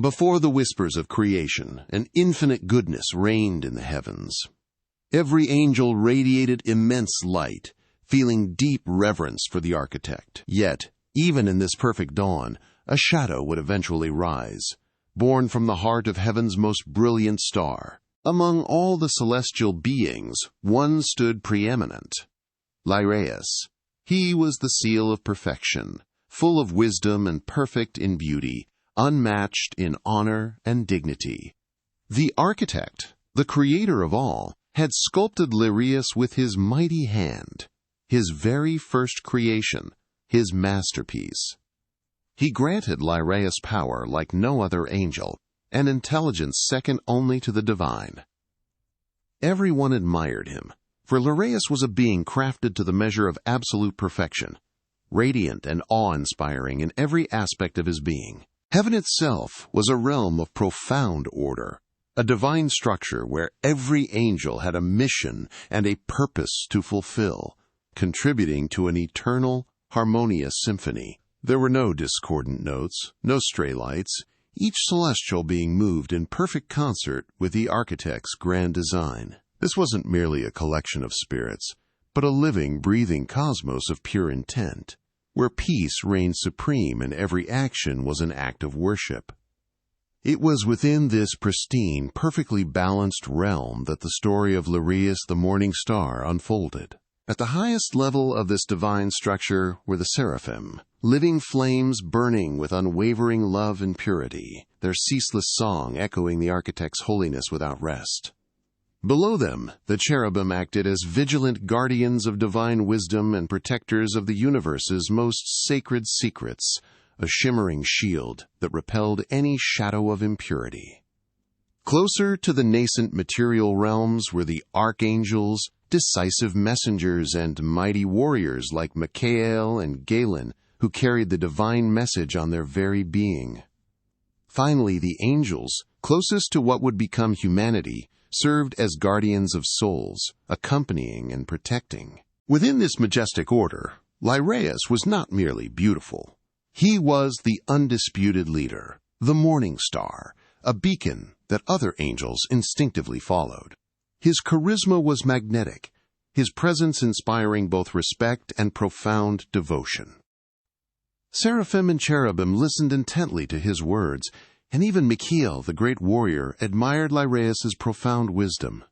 Before the whispers of creation, an infinite goodness reigned in the heavens. Every angel radiated immense light, feeling deep reverence for the architect. Yet, even in this perfect dawn, a shadow would eventually rise, born from the heart of heaven's most brilliant star. Among all the celestial beings, one stood preeminent: Lyraeus. He was the seal of perfection, full of wisdom and perfect in beauty, unmatched in honor and dignity. The architect, the creator of all, had sculpted Lyraeus with his mighty hand, his very first creation, his masterpiece. He granted Lyraeus power like no other angel, and intelligence second only to the divine. Everyone admired him, for Lyraeus was a being crafted to the measure of absolute perfection, radiant and awe-inspiring in every aspect of his being. Heaven itself was a realm of profound order, a divine structure where every angel had a mission and a purpose to fulfill, contributing to an eternal, harmonious symphony. There were no discordant notes, no stray lights, each celestial being moved in perfect concert with the architect's grand design. This wasn't merely a collection of spirits, but a living, breathing cosmos of pure intent, where peace reigned supreme and every action was an act of worship. It was within this pristine, perfectly balanced realm that the story of Lyraeus the morning star unfolded. At the highest level of this divine structure were the seraphim, living flames burning with unwavering love and purity, their ceaseless song echoing the architect's holiness without rest. Below them, the cherubim acted as vigilant guardians of divine wisdom and protectors of the universe's most sacred secrets, a shimmering shield that repelled any shadow of impurity. Closer to the nascent material realms were the archangels, decisive messengers and mighty warriors like Mikael and Galen, who carried the divine message on their very being. Finally, the angels, closest to what would become humanity, served as guardians of souls, accompanying and protecting. Within this majestic order, Lyraeus was not merely beautiful. He was the undisputed leader, the morning star, a beacon that other angels instinctively followed. His charisma was magnetic, his presence inspiring both respect and profound devotion. Seraphim and cherubim listened intently to his words, and even Mikael, the great warrior, admired Lyraeus' profound wisdom.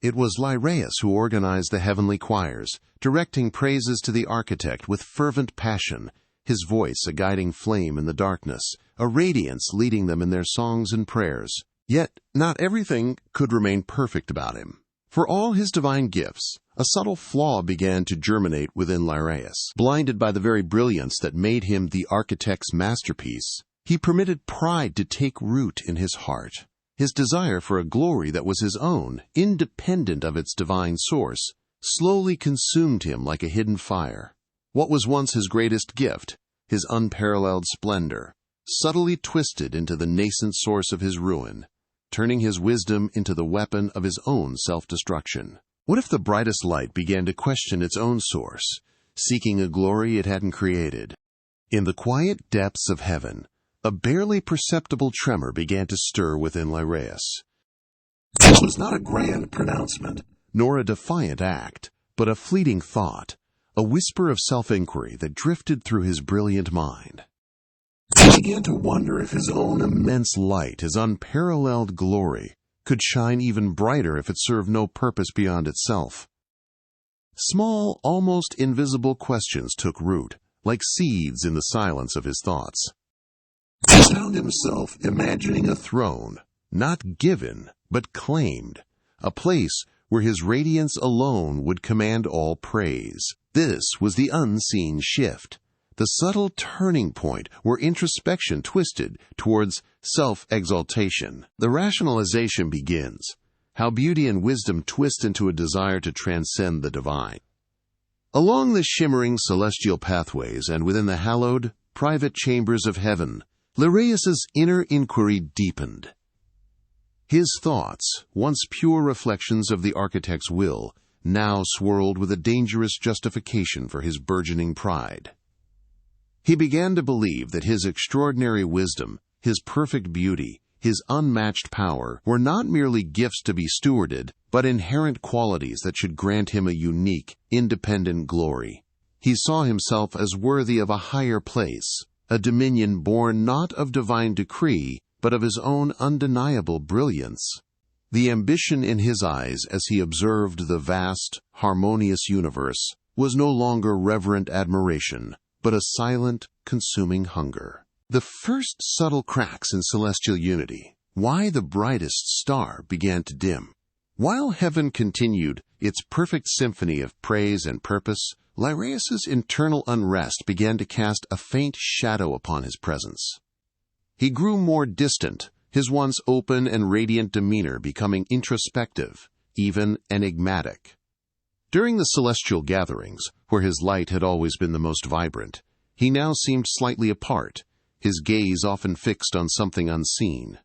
It was Lyraeus who organized the heavenly choirs, directing praises to the architect with fervent passion, his voice a guiding flame in the darkness, a radiance leading them in their songs and prayers. Yet, not everything could remain perfect about him. For all his divine gifts, a subtle flaw began to germinate within Lyraeus. Blinded by the very brilliance that made him the architect's masterpiece, he permitted pride to take root in his heart. His desire for a glory that was his own, independent of its divine source, slowly consumed him like a hidden fire. What was once his greatest gift, his unparalleled splendor, subtly twisted into the nascent source of his ruin, turning his wisdom into the weapon of his own self-destruction. What if the brightest light began to question its own source, seeking a glory it hadn't created? In the quiet depths of heaven, a barely perceptible tremor began to stir within Lyraeus. This was not a grand pronouncement, nor a defiant act, but a fleeting thought, a whisper of self-inquiry that drifted through his brilliant mind. He began to wonder if his own immense light, his unparalleled glory, could shine even brighter if it served no purpose beyond itself. Small, almost invisible questions took root, like seeds in the silence of his thoughts. He found himself imagining a throne, not given, but claimed, a place where his radiance alone would command all praise. This was the unseen shift, the subtle turning point where introspection twisted towards self-exaltation. The rationalization begins, how beauty and wisdom twist into a desire to transcend the divine. Along the shimmering celestial pathways and within the hallowed, private chambers of heaven, Lyraeus' inner inquiry deepened. His thoughts, once pure reflections of the architect's will, now swirled with a dangerous justification for his burgeoning pride. He began to believe that his extraordinary wisdom, his perfect beauty, his unmatched power were not merely gifts to be stewarded, but inherent qualities that should grant him a unique, independent glory. He saw himself as worthy of a higher place, a dominion born not of divine decree, but of his own undeniable brilliance. The ambition in his eyes as he observed the vast, harmonious universe was no longer reverent admiration, but a silent, consuming hunger. The first subtle cracks in celestial unity, why the brightest star began to dim. While heaven continued its perfect symphony of praise and purpose, Lyraeus's internal unrest began to cast a faint shadow upon his presence. He grew more distant, his once open and radiant demeanor becoming introspective, even enigmatic. During the celestial gatherings, where his light had always been the most vibrant, he now seemed slightly apart, his gaze often fixed on something unseen.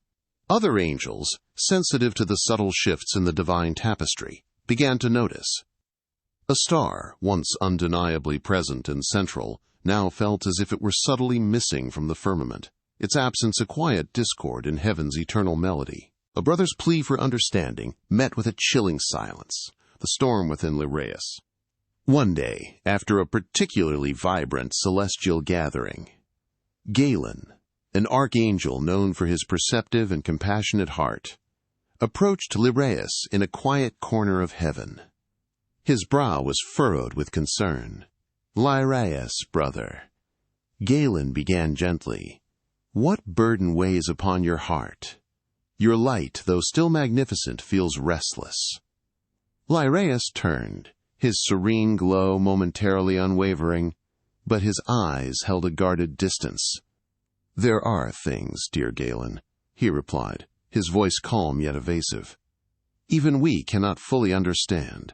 Other angels, sensitive to the subtle shifts in the divine tapestry, began to notice. A star, once undeniably present and central, now felt as if it were subtly missing from the firmament, its absence a quiet discord in heaven's eternal melody. A brother's plea for understanding met with a chilling silence, the storm within Lyraeus. One day, after a particularly vibrant celestial gathering, Galen, an archangel known for his perceptive and compassionate heart, approached Lyraeus in a quiet corner of heaven. His brow was furrowed with concern. "Lyraeus, brother," Galen began gently, "what burden weighs upon your heart? Your light, though still magnificent, feels restless." Lyraeus turned, his serene glow momentarily unwavering, but his eyes held a guarded distance. "There are things, dear Galen," he replied, his voice calm yet evasive. "Even we cannot fully understand.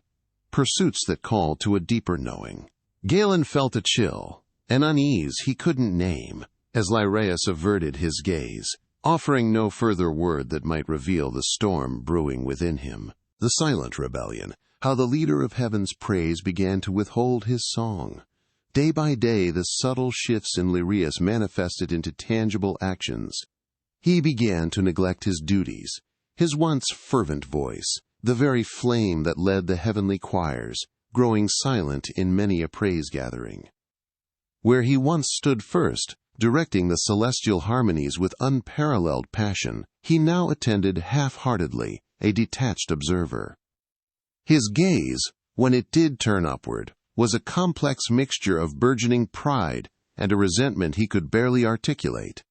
Pursuits that call to a deeper knowing." Galen felt a chill, an unease he couldn't name, as Lyraeus averted his gaze, offering no further word that might reveal the storm brewing within him. The silent rebellion, how the leader of heaven's praise began to withhold his song. Day by day, the subtle shifts in Lyraeus manifested into tangible actions. He began to neglect his duties, his once fervent voice, the very flame that led the heavenly choirs, growing silent in many a praise gathering. Where he once stood first, directing the celestial harmonies with unparalleled passion, he now attended half-heartedly, a detached observer. His gaze, when it did turn upward, was a complex mixture of burgeoning pride and a resentment he could barely articulate.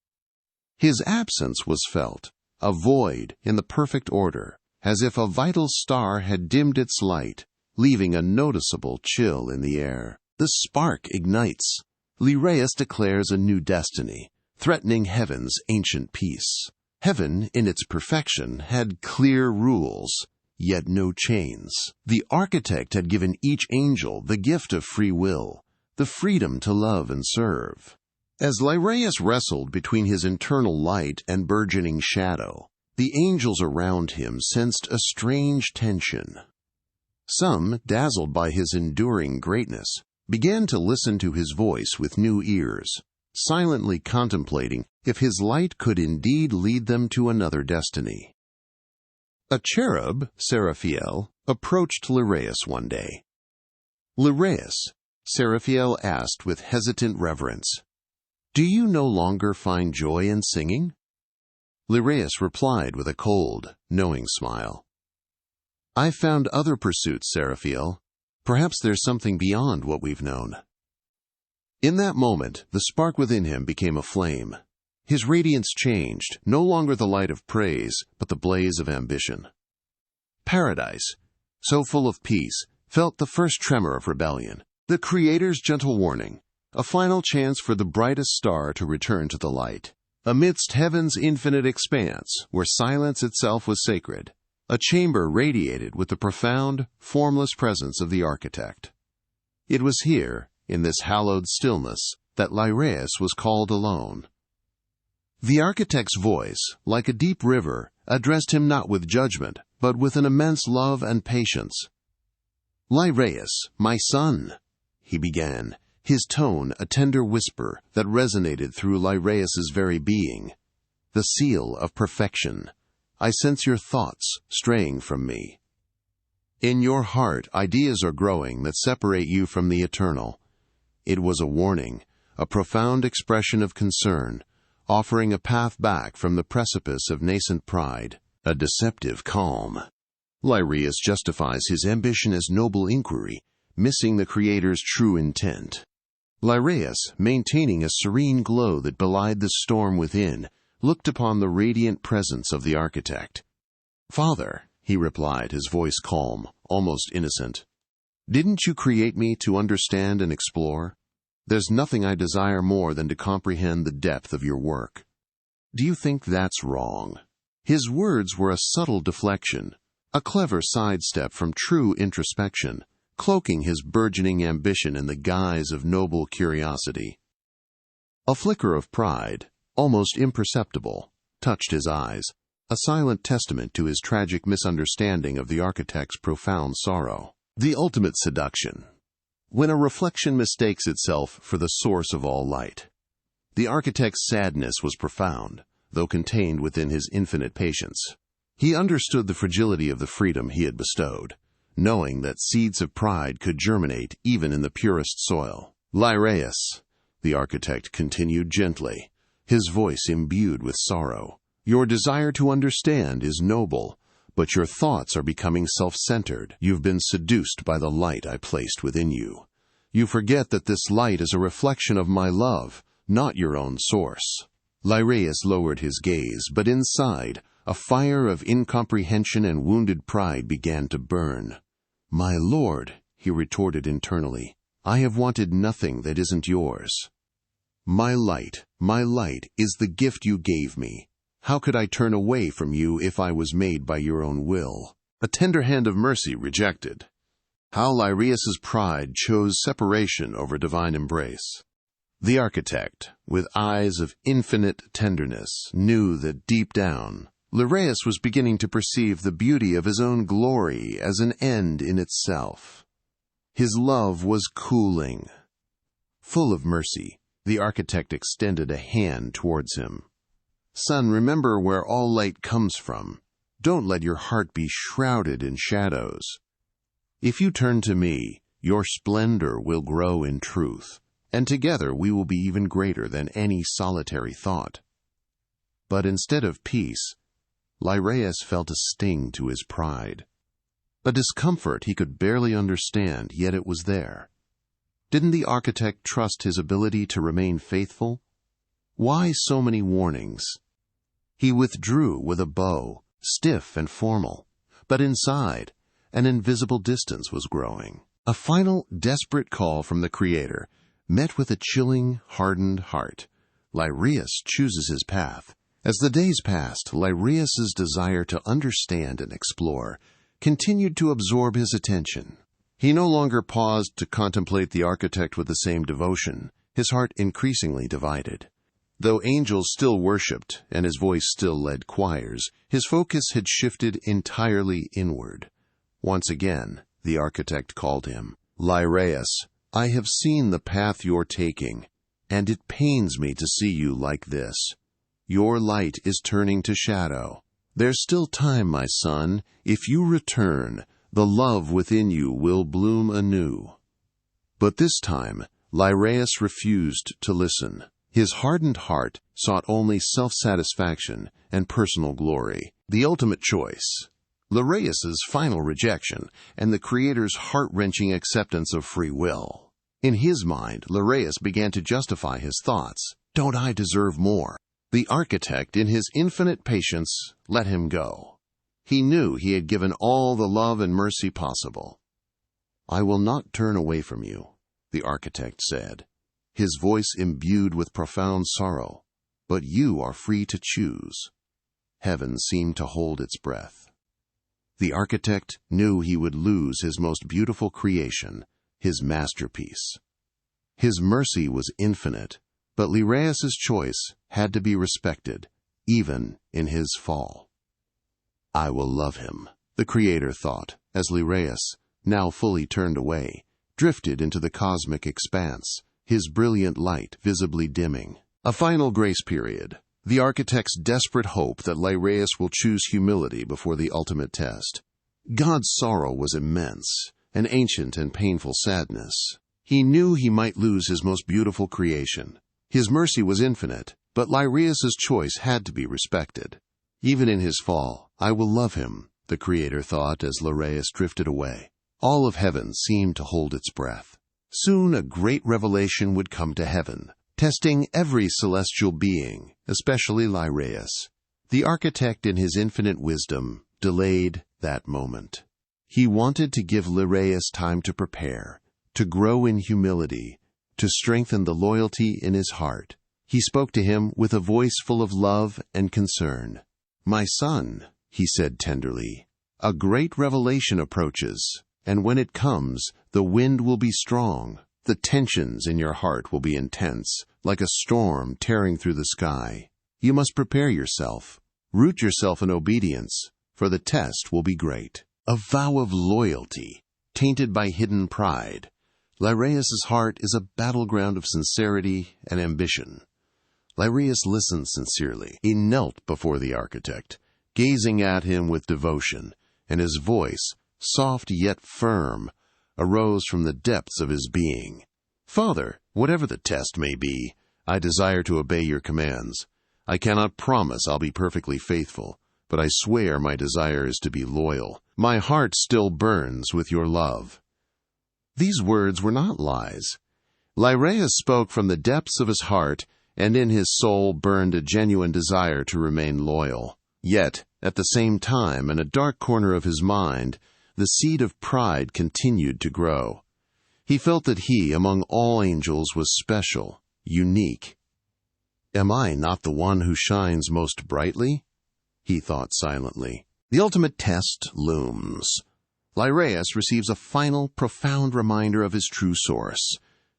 His absence was felt, a void in the perfect order, as if a vital star had dimmed its light, leaving a noticeable chill in the air. The spark ignites. Lyraeus declares a new destiny, threatening heaven's ancient peace. Heaven, in its perfection, had clear rules, yet no chains. The architect had given each angel the gift of free will, the freedom to love and serve. As Lyraeus wrestled between his internal light and burgeoning shadow, the angels around him sensed a strange tension. Some, dazzled by his enduring greatness, began to listen to his voice with new ears, silently contemplating if his light could indeed lead them to another destiny. A cherub, Seraphiel, approached Lyraeus one day. "Lyraeus," Seraphiel asked with hesitant reverence, "do you no longer find joy in singing?" Lyraeus replied with a cold, knowing smile. "I've found other pursuits, Seraphiel. Perhaps there's something beyond what we've known." In that moment, the spark within him became a flame. His radiance changed, no longer the light of praise, but the blaze of ambition. Paradise, so full of peace, felt the first tremor of rebellion, the Creator's gentle warning, a final chance for the brightest star to return to the light. Amidst heaven's infinite expanse, where silence itself was sacred, a chamber radiated with the profound, formless presence of the architect. It was here, in this hallowed stillness, that Lyraeus was called alone. The architect's voice, like a deep river, addressed him not with judgment, but with an immense love and patience. "Lyraeus, my son," he began, his tone a tender whisper that resonated through Lyraeus's very being. the seal of perfection. I sense your thoughts straying from me. In your heart, ideas are growing that separate you from the eternal. It was a warning, a profound expression of concern, offering a path back from the precipice of nascent pride, a deceptive calm. Lyraeus justifies his ambition as noble inquiry, missing the Creator's true intent. Lyraeus, maintaining a serene glow that belied the storm within, looked upon the radiant presence of the architect. "Father," he replied, his voice calm, almost innocent, "didn't you create me to understand and explore? There's nothing I desire more than to comprehend the depth of your work. Do you think that's wrong?" His words were a subtle deflection, a clever sidestep from true introspection, cloaking his burgeoning ambition in the guise of noble curiosity. A flicker of pride, almost imperceptible, touched his eyes, a silent testament to his tragic misunderstanding of the architect's profound sorrow. The ultimate seduction. When a reflection mistakes itself for the source of all light. The architect's sadness was profound, though contained within his infinite patience. He understood the fragility of the freedom he had bestowed, knowing that seeds of pride could germinate even in the purest soil. "Lyraeus," the architect continued gently, his voice imbued with sorrow, "your desire to understand is noble, but your thoughts are becoming self-centered. You've been seduced by the light I placed within you. You forget that this light is a reflection of my love, not your own source." Lyraeus lowered his gaze, but inside, a fire of incomprehension and wounded pride began to burn. "My lord," he retorted internally, "I have wanted nothing that isn't yours. My light is the gift you gave me. How could I turn away from you if I was made by your own will?" A tender hand of mercy rejected. How Lyraeus's pride chose separation over divine embrace. The architect, with eyes of infinite tenderness, knew that deep down, Lyraeus was beginning to perceive the beauty of his own glory as an end in itself. His love was cooling. Full of mercy, the architect extended a hand towards him. "Son, remember where all light comes from. Don't let your heart be shrouded in shadows. If you turn to me, your splendor will grow in truth, and together we will be even greater than any solitary thought." But instead of peace, Lyraeus felt a sting to his pride. A discomfort he could barely understand, yet it was there. Didn't the architect trust his ability to remain faithful? Why so many warnings? He withdrew with a bow, stiff and formal, but inside, an invisible distance was growing. A final, desperate call from the Creator met with a chilling, hardened heart. Lyraeus chooses his path. As the days passed, Lyraeus's desire to understand and explore continued to absorb his attention. He no longer paused to contemplate the architect with the same devotion, his heart increasingly divided. Though angels still worshipped and his voice still led choirs, his focus had shifted entirely inward. Once again, the architect called him. "Lyraeus, I have seen the path you're taking, and it pains me to see you like this. Your light is turning to shadow. There's still time, my son. If you return, the love within you will bloom anew." But this time, Lyraeus refused to listen. His hardened heart sought only self-satisfaction and personal glory, the ultimate choice. Lyraeus's final rejection and the Creator's heart-wrenching acceptance of free will. In his mind, Lyraeus began to justify his thoughts. "Don't I deserve more?" The architect, in his infinite patience, let him go. He knew he had given all the love and mercy possible. "I will not turn away from you," the architect said, his voice imbued with profound sorrow, "but you are free to choose." Heaven seemed to hold its breath. The architect knew he would lose his most beautiful creation, his masterpiece. His mercy was infinite, but Lyraeus's choice had to be respected, even in his fall. "I will love him," the Creator thought, as Lyraeus, now fully turned away, drifted into the cosmic expanse, his brilliant light visibly dimming. A final grace period, the architect's desperate hope that Lyraeus will choose humility before the ultimate test. God's sorrow was immense, an ancient and painful sadness. He knew he might lose his most beautiful creation. His mercy was infinite, but Lyraeus' choice had to be respected. Even in his fall, I will love him, the Creator thought as Lyraeus drifted away. All of heaven seemed to hold its breath. Soon a great revelation would come to heaven, testing every celestial being, especially Lyraeus. The architect in his infinite wisdom delayed that moment. He wanted to give Lyraeus time to prepare, to grow in humility, to strengthen the loyalty in his heart. He spoke to him with a voice full of love and concern. "My son," he said tenderly, "a great revelation approaches, and when it comes, the wind will be strong. The tensions in your heart will be intense, like a storm tearing through the sky. You must prepare yourself. Root yourself in obedience, for the test will be great." A vow of loyalty, tainted by hidden pride. Lyraeus' heart is a battleground of sincerity and ambition. Lyraeus listened sincerely. He knelt before the architect, gazing at him with devotion, and his voice, soft yet firm, arose from the depths of his being. "Father, whatever the test may be, I desire to obey your commands. I cannot promise I'll be perfectly faithful, but I swear my desire is to be loyal. My heart still burns with your love." These words were not lies. Lyraeus spoke from the depths of his heart, and in his soul burned a genuine desire to remain loyal. Yet, at the same time, in a dark corner of his mind, the seed of pride continued to grow. He felt that he, among all angels, was special, unique. "Am I not the one who shines most brightly?" he thought silently. The ultimate test looms. Lyraeus receives a final, profound reminder of his true source.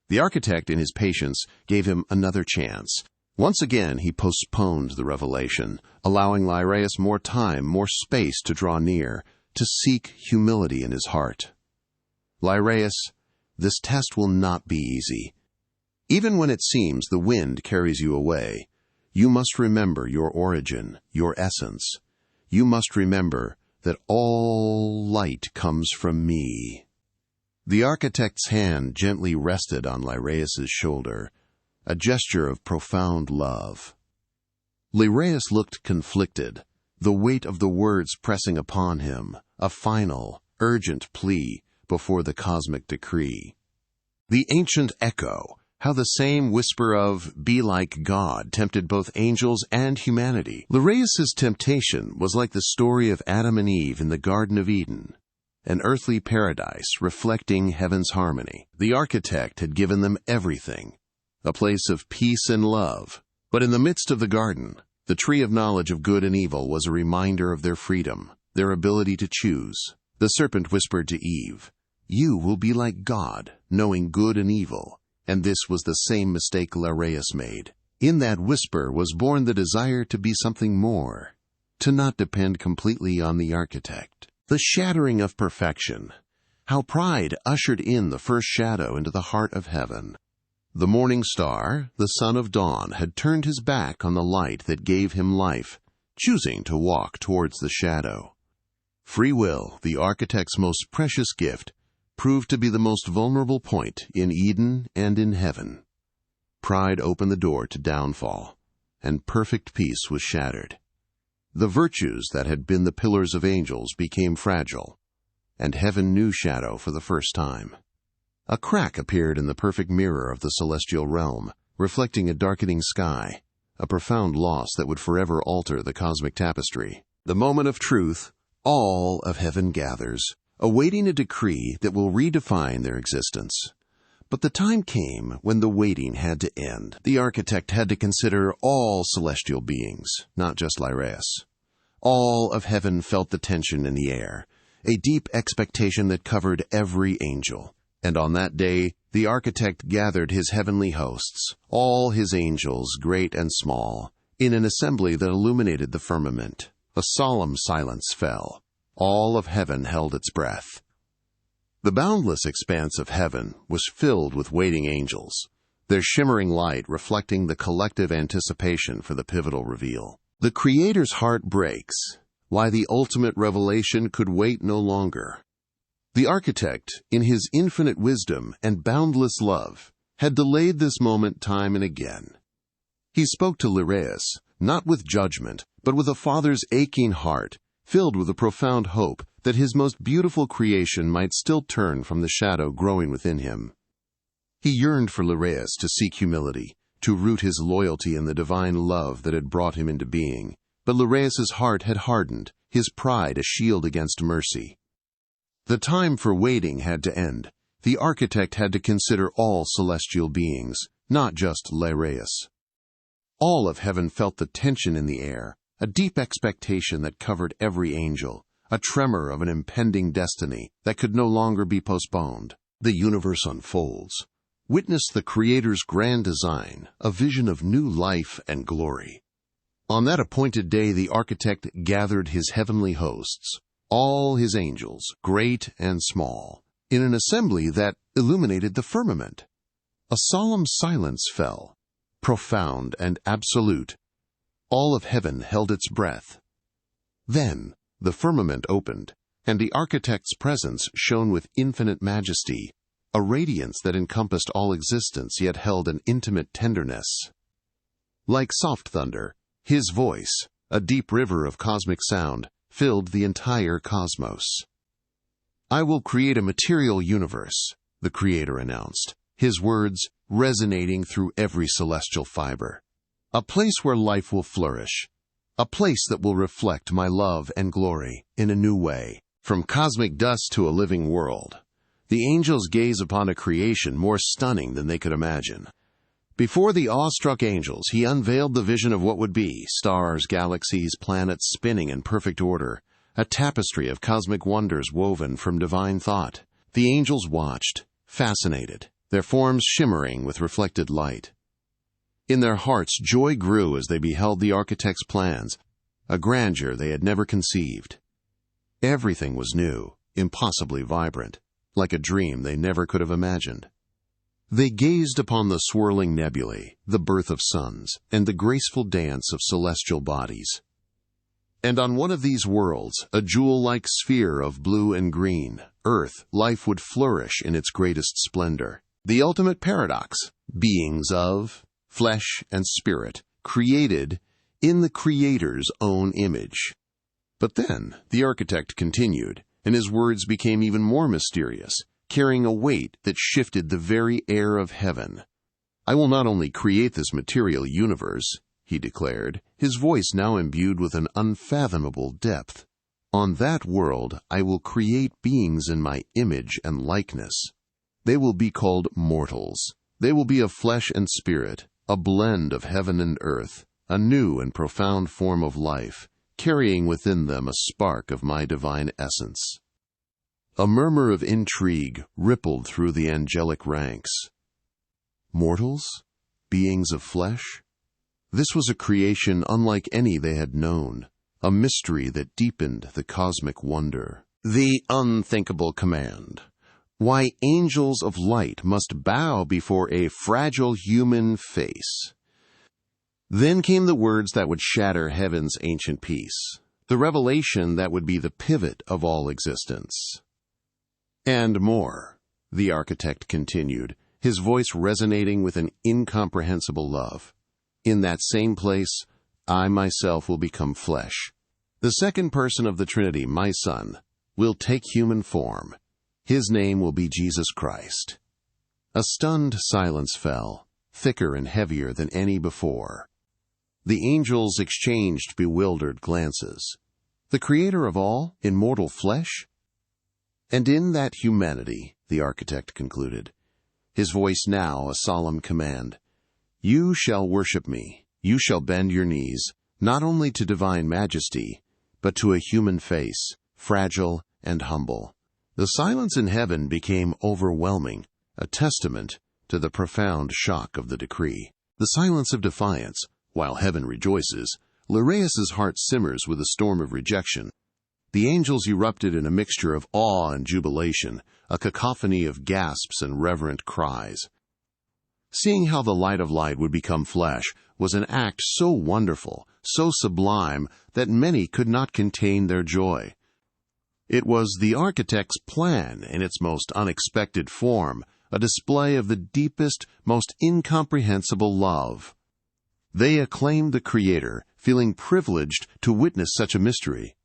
The architect, in his patience, gave him another chance. Once again, he postponed the revelation, allowing Lyraeus more time, more space to draw near, to seek humility in his heart. "Lyraeus, this test will not be easy. Even when it seems the wind carries you away, you must remember your origin, your essence. You must remember that all light comes from me." The architect's hand gently rested on Lyraeus' shoulder, a gesture of profound love. Lyraeus looked conflicted, the weight of the words pressing upon him, a final, urgent plea before the cosmic decree. The ancient echo, how the same whisper of "be like God" tempted both angels and humanity. Lyraeus' temptation was like the story of Adam and Eve in the Garden of Eden, an earthly paradise reflecting heaven's harmony. The architect had given them everything, a place of peace and love. But in the midst of the garden, the tree of knowledge of good and evil was a reminder of their freedom, their ability to choose. The serpent whispered to Eve, "You will be like God, knowing good and evil." And this was the same mistake Lyraeus made. In that whisper was born the desire to be something more, to not depend completely on the architect. The shattering of perfection. How pride ushered in the first shadow into the heart of heaven. The morning star, the son of dawn, had turned his back on the light that gave him life, choosing to walk towards the shadow. Free will, the architect's most precious gift, proved to be the most vulnerable point in Eden and in heaven. Pride opened the door to downfall, and perfect peace was shattered. The virtues that had been the pillars of angels became fragile, and heaven knew shadow for the first time. A crack appeared in the perfect mirror of the celestial realm, reflecting a darkening sky, a profound loss that would forever alter the cosmic tapestry. The moment of truth, all of heaven gathers, awaiting a decree that will redefine their existence. But the time came when the waiting had to end. The architect had to consider all celestial beings, not just Lyraeus. All of heaven felt the tension in the air, a deep expectation that covered every angel. And on that day, the architect gathered his heavenly hosts, all his angels, great and small, in an assembly that illuminated the firmament. A solemn silence fell. All of heaven held its breath. The boundless expanse of heaven was filled with waiting angels. their shimmering light reflecting the collective anticipation for the pivotal reveal. The Creator's heart breaks. Why the ultimate revelation could wait no longer. The architect, in his infinite wisdom and boundless love, had delayed this moment time and again. He spoke to Lyraeus, not with judgment, but with a father's aching heart, filled with a profound hope that his most beautiful creation might still turn from the shadow growing within him. He yearned for Lyraeus to seek humility, to root his loyalty in the divine love that had brought him into being. But Lyraeus's heart had hardened, his pride a shield against mercy. The time for waiting had to end. The architect had to consider all celestial beings, not just Lyraeus. All of heaven felt the tension in the air, a deep expectation that covered every angel, a tremor of an impending destiny that could no longer be postponed. The universe unfolds. Witness the Creator's grand design, a vision of new life and glory. On that appointed day, the architect gathered his heavenly hosts, all his angels, great and small, in an assembly that illuminated the firmament. A solemn silence fell, profound and absolute. All of heaven held its breath. Then the firmament opened, and the architect's presence shone with infinite majesty, a radiance that encompassed all existence yet held an intimate tenderness. Like soft thunder, his voice, a deep river of cosmic sound, filled the entire cosmos. "I will create a material universe," the Creator announced, his words resonating through every celestial fiber. "A place where life will flourish, a place that will reflect my love and glory in a new way. From cosmic dust to a living world, the angels gaze upon a creation more stunning than they could imagine." Before the awestruck angels, he unveiled the vision of what would be: stars, galaxies, planets spinning in perfect order, a tapestry of cosmic wonders woven from divine thought. The angels watched, fascinated, their forms shimmering with reflected light. In their hearts, joy grew as they beheld the architect's plans, a grandeur they had never conceived. Everything was new, impossibly vibrant, like a dream they never could have imagined. They gazed upon the swirling nebulae, the birth of suns, and the graceful dance of celestial bodies. And on one of these worlds, a jewel-like sphere of blue and green, Earth, life would flourish in its greatest splendor. The ultimate paradox: beings of flesh and spirit, created in the Creator's own image. But then the architect continued, and his words became even more mysterious, carrying a weight that shifted the very air of heaven. "I will not only create this material universe," he declared, his voice now imbued with an unfathomable depth. "On that world I will create beings in my image and likeness. They will be called mortals. They will be of flesh and spirit, a blend of heaven and earth, a new and profound form of life, carrying within them a spark of my divine essence." A murmur of intrigue rippled through the angelic ranks. Mortals? Beings of flesh? This was a creation unlike any they had known, a mystery that deepened the cosmic wonder. The unthinkable command: why angels of light must bow before a fragile human face. Then came the words that would shatter heaven's ancient peace, the revelation that would be the pivot of all existence. "And more," the architect continued, his voice resonating with an incomprehensible love. "In that same place, I myself will become flesh. The second person of the Trinity, my Son, will take human form. His name will be Jesus Christ." A stunned silence fell, thicker and heavier than any before. The angels exchanged bewildered glances. The Creator of all, in mortal flesh? "And in that humanity," the architect concluded, his voice now a solemn command, "you shall worship me, you shall bend your knees, not only to divine majesty, but to a human face, fragile and humble." The silence in heaven became overwhelming, a testament to the profound shock of the decree. The silence of defiance. While heaven rejoices, Lyraeus's heart simmers with a storm of rejection. The angels erupted in a mixture of awe and jubilation, a cacophony of gasps and reverent cries. Seeing how the light of light would become flesh was an act so wonderful, so sublime, that many could not contain their joy. It was the architect's plan in its most unexpected form, a display of the deepest, most incomprehensible love. They acclaimed the Creator, feeling privileged to witness such a mystery.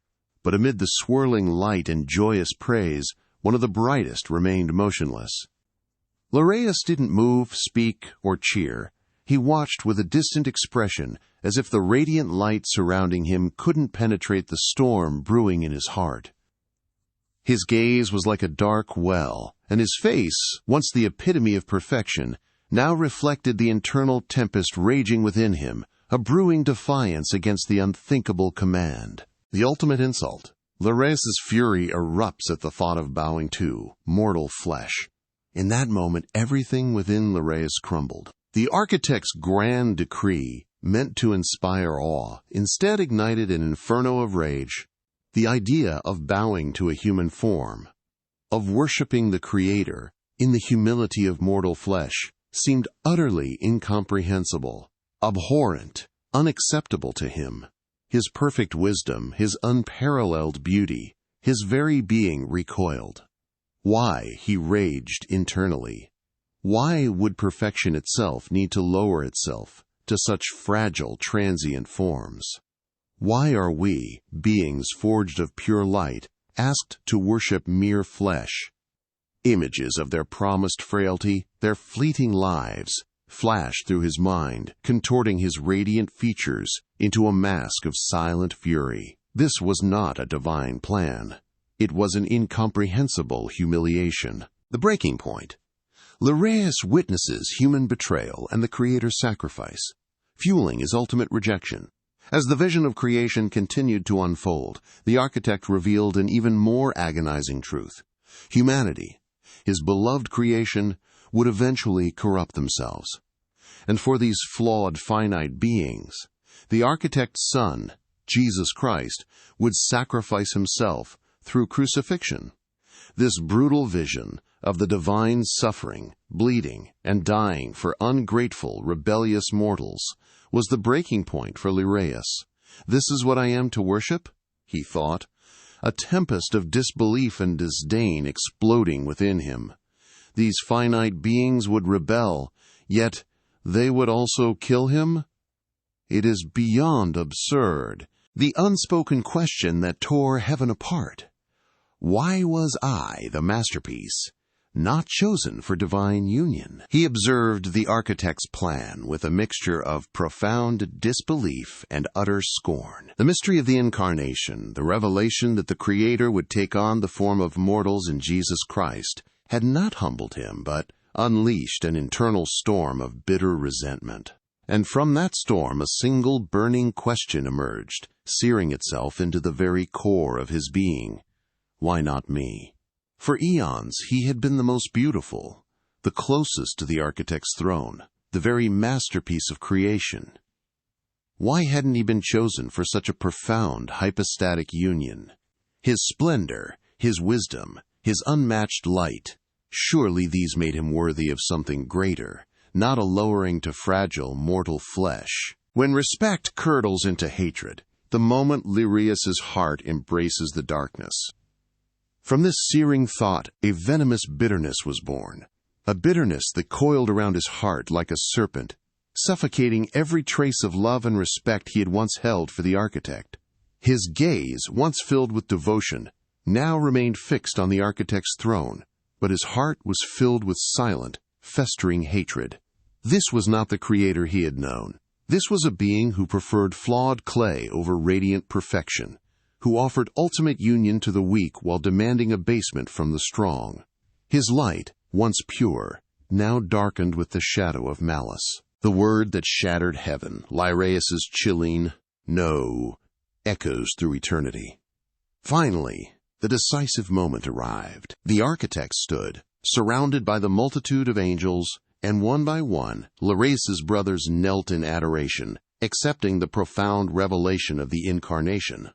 But amid the swirling light and joyous praise, one of the brightest remained motionless. Lyraeus didn't move, speak, or cheer. He watched with a distant expression, as if the radiant light surrounding him couldn't penetrate the storm brewing in his heart. His gaze was like a dark well, and his face, once the epitome of perfection, now reflected the internal tempest raging within him, a brewing defiance against the unthinkable command. The ultimate insult. Lyraeus' fury erupts at the thought of bowing to mortal flesh. In that moment, everything within Lyraeus crumbled. The architect's grand decree, meant to inspire awe, instead ignited an inferno of rage. The idea of bowing to a human form, of worshipping the Creator in the humility of mortal flesh, seemed utterly incomprehensible, abhorrent, unacceptable to him. His perfect wisdom, his unparalleled beauty, his very being recoiled. Why, he raged internally. Why would perfection itself need to lower itself to such fragile, transient forms? Why are we, beings forged of pure light, asked to worship mere flesh? Images of their promised frailty, their fleeting lives, flashed through his mind, contorting his radiant features into a mask of silent fury. This was not a divine plan. It was an incomprehensible humiliation. The breaking point. Lyraeus witnesses human betrayal and the Creator's sacrifice, fueling his ultimate rejection. As the vision of creation continued to unfold, the architect revealed an even more agonizing truth. Humanity, his beloved creation, would eventually corrupt themselves. And for these flawed, finite beings, the architect's Son, Jesus Christ, would sacrifice himself through crucifixion. This brutal vision of the divine suffering, bleeding, and dying for ungrateful, rebellious mortals was the breaking point for Lyraeus. This is what I am to worship? He thought, a tempest of disbelief and disdain exploding within him. These finite beings would rebel, yet they would also kill him? It is beyond absurd. The unspoken question that tore heaven apart. Why was I, the masterpiece, not chosen for divine union? He observed the architect's plan with a mixture of profound disbelief and utter scorn. The mystery of the Incarnation, the revelation that the Creator would take on the form of mortals in Jesus Christ, had not humbled him, but unleashed an internal storm of bitter resentment. And from that storm a single burning question emerged, searing itself into the very core of his being. Why not me? For eons he had been the most beautiful, the closest to the architect's throne, the very masterpiece of creation. Why hadn't he been chosen for such a profound hypostatic union? His splendor, his wisdom, his unmatched light, surely these made him worthy of something greater, not a lowering to fragile mortal flesh. When respect curdles into hatred, the moment Lyraeus' heart embraces the darkness. From this searing thought, a venomous bitterness was born, a bitterness that coiled around his heart like a serpent, suffocating every trace of love and respect he had once held for the architect. His gaze, once filled with devotion, now remained fixed on the architect's throne, but his heart was filled with silent, festering hatred. This was not the Creator he had known. This was a being who preferred flawed clay over radiant perfection, who offered ultimate union to the weak while demanding abasement from the strong. His light, once pure, now darkened with the shadow of malice. The word that shattered heaven, Lyraeus' chilling "No," echoes through eternity. Finally, the decisive moment arrived. The architect stood, surrounded by the multitude of angels, and one by one, Lyraeus' brothers knelt in adoration, accepting the profound revelation of the Incarnation.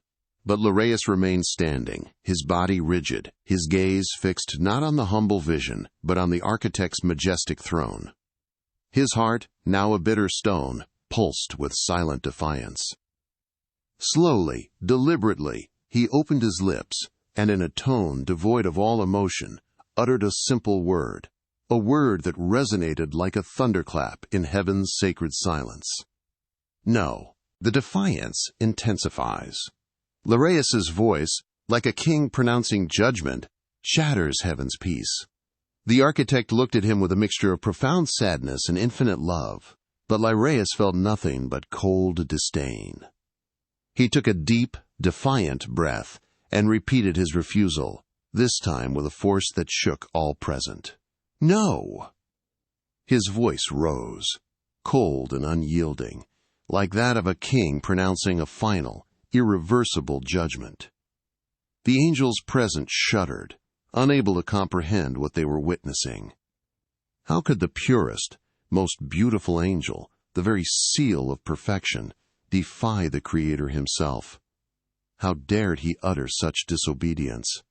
But Lyraeus remained standing, his body rigid, his gaze fixed not on the humble vision, but on the architect's majestic throne. His heart, now a bitter stone, pulsed with silent defiance. Slowly, deliberately, he opened his lips, and in a tone devoid of all emotion, uttered a simple word, a word that resonated like a thunderclap in heaven's sacred silence. No. The defiance intensifies. Lyraeus's voice, like a king pronouncing judgment, shatters heaven's peace. The architect looked at him with a mixture of profound sadness and infinite love, but Lyraeus felt nothing but cold disdain. He took a deep, defiant breath and repeated his refusal, this time with a force that shook all present. No! His voice rose, cold and unyielding, like that of a king pronouncing a final, irreversible judgment. The angels present shuddered, unable to comprehend what they were witnessing. How could the purest, most beautiful angel, the very seal of perfection, defy the Creator himself? How dared he utter such disobedience?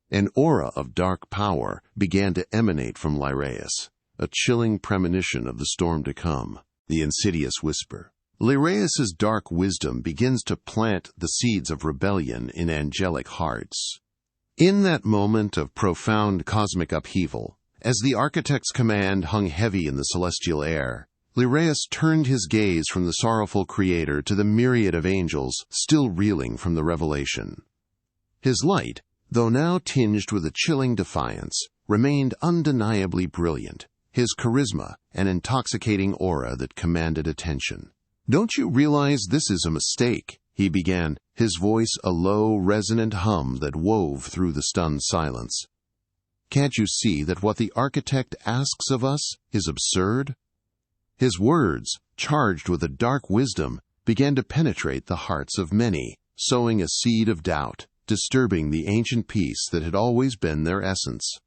An aura of dark power began to emanate from Lyraeus, a chilling premonition of the storm to come, the insidious whisper. Lyraeus's dark wisdom begins to plant the seeds of rebellion in angelic hearts. In that moment of profound cosmic upheaval, as the architect's command hung heavy in the celestial air, Lyraeus turned his gaze from the sorrowful Creator to the myriad of angels still reeling from the revelation. His light, though now tinged with a chilling defiance, remained undeniably brilliant, his charisma an intoxicating aura that commanded attention. "Don't you realize this is a mistake?" he began, his voice a low, resonant hum that wove through the stunned silence. "Can't you see that what the architect asks of us is absurd?" His words, charged with a dark wisdom, began to penetrate the hearts of many, sowing a seed of doubt, disturbing the ancient peace that had always been their essence.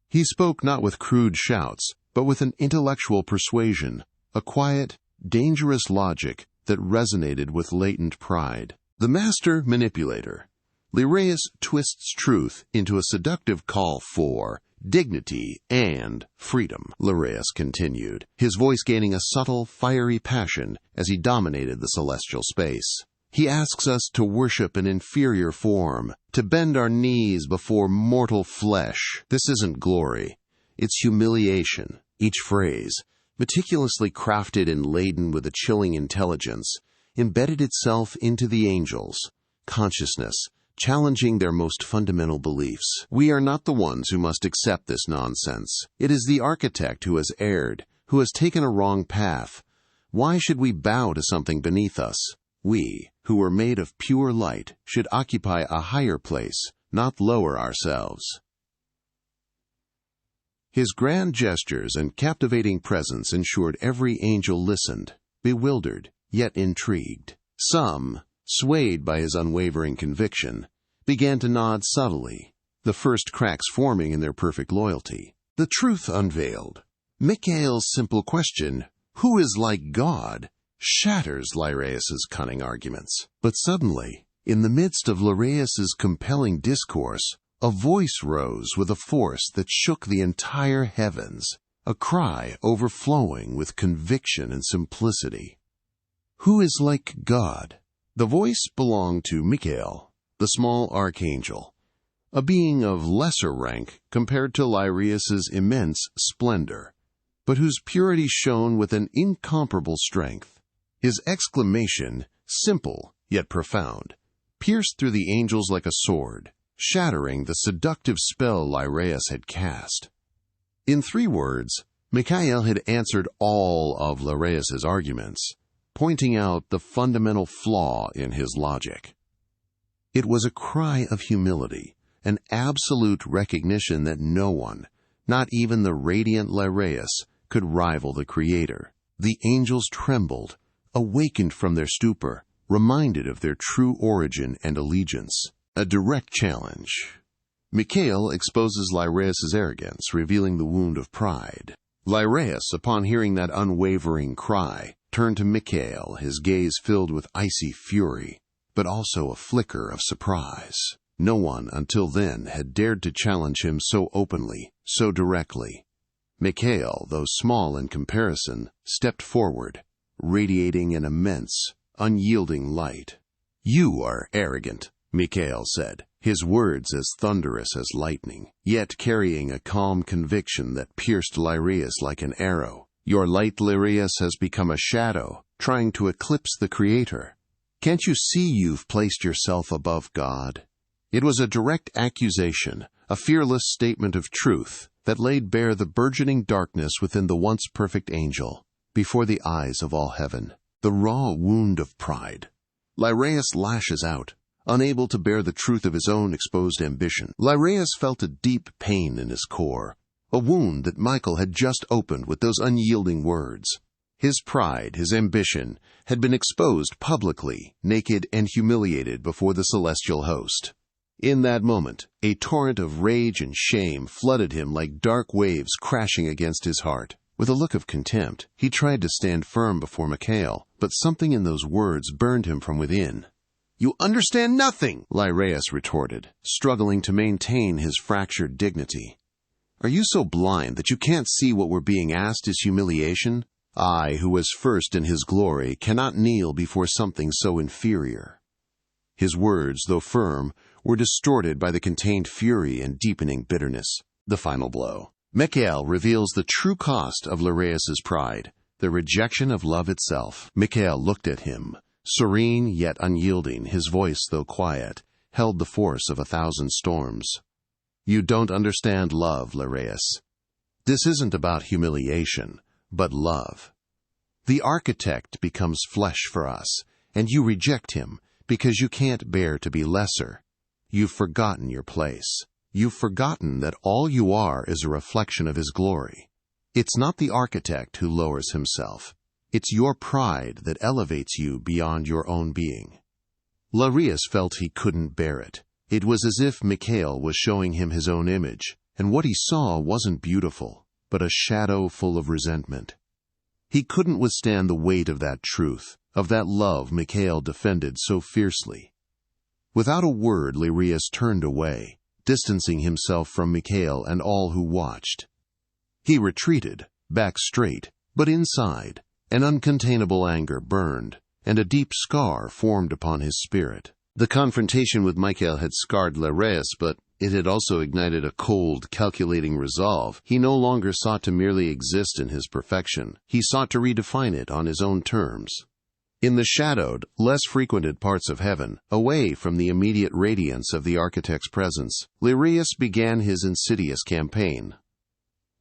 He spoke not with crude shouts, but with an intellectual persuasion, a quiet, dangerous logic that resonated with latent pride. The master manipulator, Lyraeus twists truth into a seductive call for dignity and freedom, Lyraeus continued, his voice gaining a subtle, fiery passion as he dominated the celestial space. He asks us to worship an inferior form, to bend our knees before mortal flesh. This isn't glory. It's humiliation. Each phrase, meticulously crafted and laden with a chilling intelligence, embedded itself into the angels' consciousness, challenging their most fundamental beliefs. We are not the ones who must accept this nonsense. It is the architect who has erred, who has taken a wrong path. Why should we bow to something beneath us? We, who are made of pure light, should occupy a higher place, not lower ourselves. His grand gestures and captivating presence ensured every angel listened, bewildered, yet intrigued. Some, swayed by his unwavering conviction, began to nod subtly, the first cracks forming in their perfect loyalty. The truth unveiled. Mikael's simple question, "Who is like God?" shatters Lyraeus's cunning arguments. But suddenly, in the midst of Lyraeus's compelling discourse, a voice rose with a force that shook the entire heavens, a cry overflowing with conviction and simplicity. "Who is like God?" The voice belonged to Mikael, the small archangel, a being of lesser rank compared to Lyraeus's immense splendor, but whose purity shone with an incomparable strength. His exclamation, simple yet profound, pierced through the angels like a sword, shattering the seductive spell Lyraeus had cast. In 3 words, Mikael had answered all of Lyraeus's arguments, pointing out the fundamental flaw in his logic. It was a cry of humility, an absolute recognition that no one, not even the radiant Lyraeus, could rival the Creator. The angels trembled, awakened from their stupor, reminded of their true origin and allegiance. A direct challenge. Mikael exposes Lyraeus's arrogance, revealing the wound of pride. Lyraeus, upon hearing that unwavering cry, turned to Mikael, his gaze filled with icy fury, but also a flicker of surprise. No one until then had dared to challenge him so openly, so directly. Mikael, though small in comparison, stepped forward, radiating an immense, unyielding light. "You are arrogant," Mikael said, his words as thunderous as lightning, yet carrying a calm conviction that pierced Lyraeus like an arrow. "Your light, Lyraeus, has become a shadow, trying to eclipse the Creator. Can't you see you've placed yourself above God?" It was a direct accusation, a fearless statement of truth that laid bare the burgeoning darkness within the once perfect angel, before the eyes of all heaven. The raw wound of pride. Lyraeus lashes out, unable to bear the truth of his own exposed ambition. Lyraeus felt a deep pain in his core, a wound that Mikael had just opened with those unyielding words. His pride, his ambition, had been exposed publicly, naked and humiliated before the celestial host. In that moment, a torrent of rage and shame flooded him like dark waves crashing against his heart. With a look of contempt, he tried to stand firm before Mikael, but something in those words burned him from within. "You understand nothing," Lyraeus retorted, struggling to maintain his fractured dignity. "Are you so blind that you can't see what we're being asked is humiliation? I, who was first in his glory, cannot kneel before something so inferior." His words, though firm, were distorted by the contained fury and deepening bitterness. The final blow. Mikael reveals the true cost of Lyraeus's pride, the rejection of love itself. Mikael looked at him, serene yet unyielding, his voice, though quiet, held the force of 1,000 storms. "You don't understand love, Lyraeus. This isn't about humiliation, but love. The architect becomes flesh for us, and you reject him because you can't bear to be lesser. You've forgotten your place. You've forgotten that all you are is a reflection of his glory. It's not the architect who lowers himself. It's your pride that elevates you beyond your own being." Lyraeus felt he couldn't bear it. It was as if Mikael was showing him his own image, and what he saw wasn't beautiful, but a shadow full of resentment. He couldn't withstand the weight of that truth, of that love Mikael defended so fiercely. Without a word, Lyraeus turned away, distancing himself from Mikael and all who watched. He retreated, back straight, but inside, an uncontainable anger burned, and a deep scar formed upon his spirit. The confrontation with Mikael had scarred Lyraeus, but it had also ignited a cold, calculating resolve. He no longer sought to merely exist in his perfection. He sought to redefine it on his own terms. In the shadowed, less frequented parts of heaven, away from the immediate radiance of the architect's presence, Lyraeus began his insidious campaign.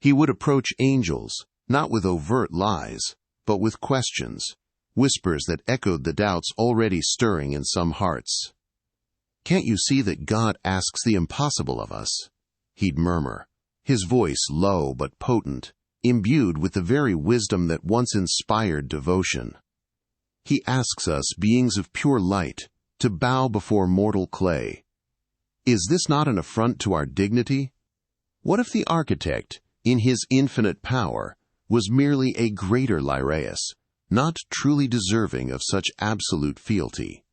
He would approach angels, not with overt lies, but with questions, whispers that echoed the doubts already stirring in some hearts. "Can't you see that God asks the impossible of us?" he'd murmur, his voice low but potent, imbued with the very wisdom that once inspired devotion. "He asks us, beings of pure light, to bow before mortal clay. Is this not an affront to our dignity? What if the architect, in his infinite power, was merely a greater Lyraeus, not truly deserving of such absolute fealty?"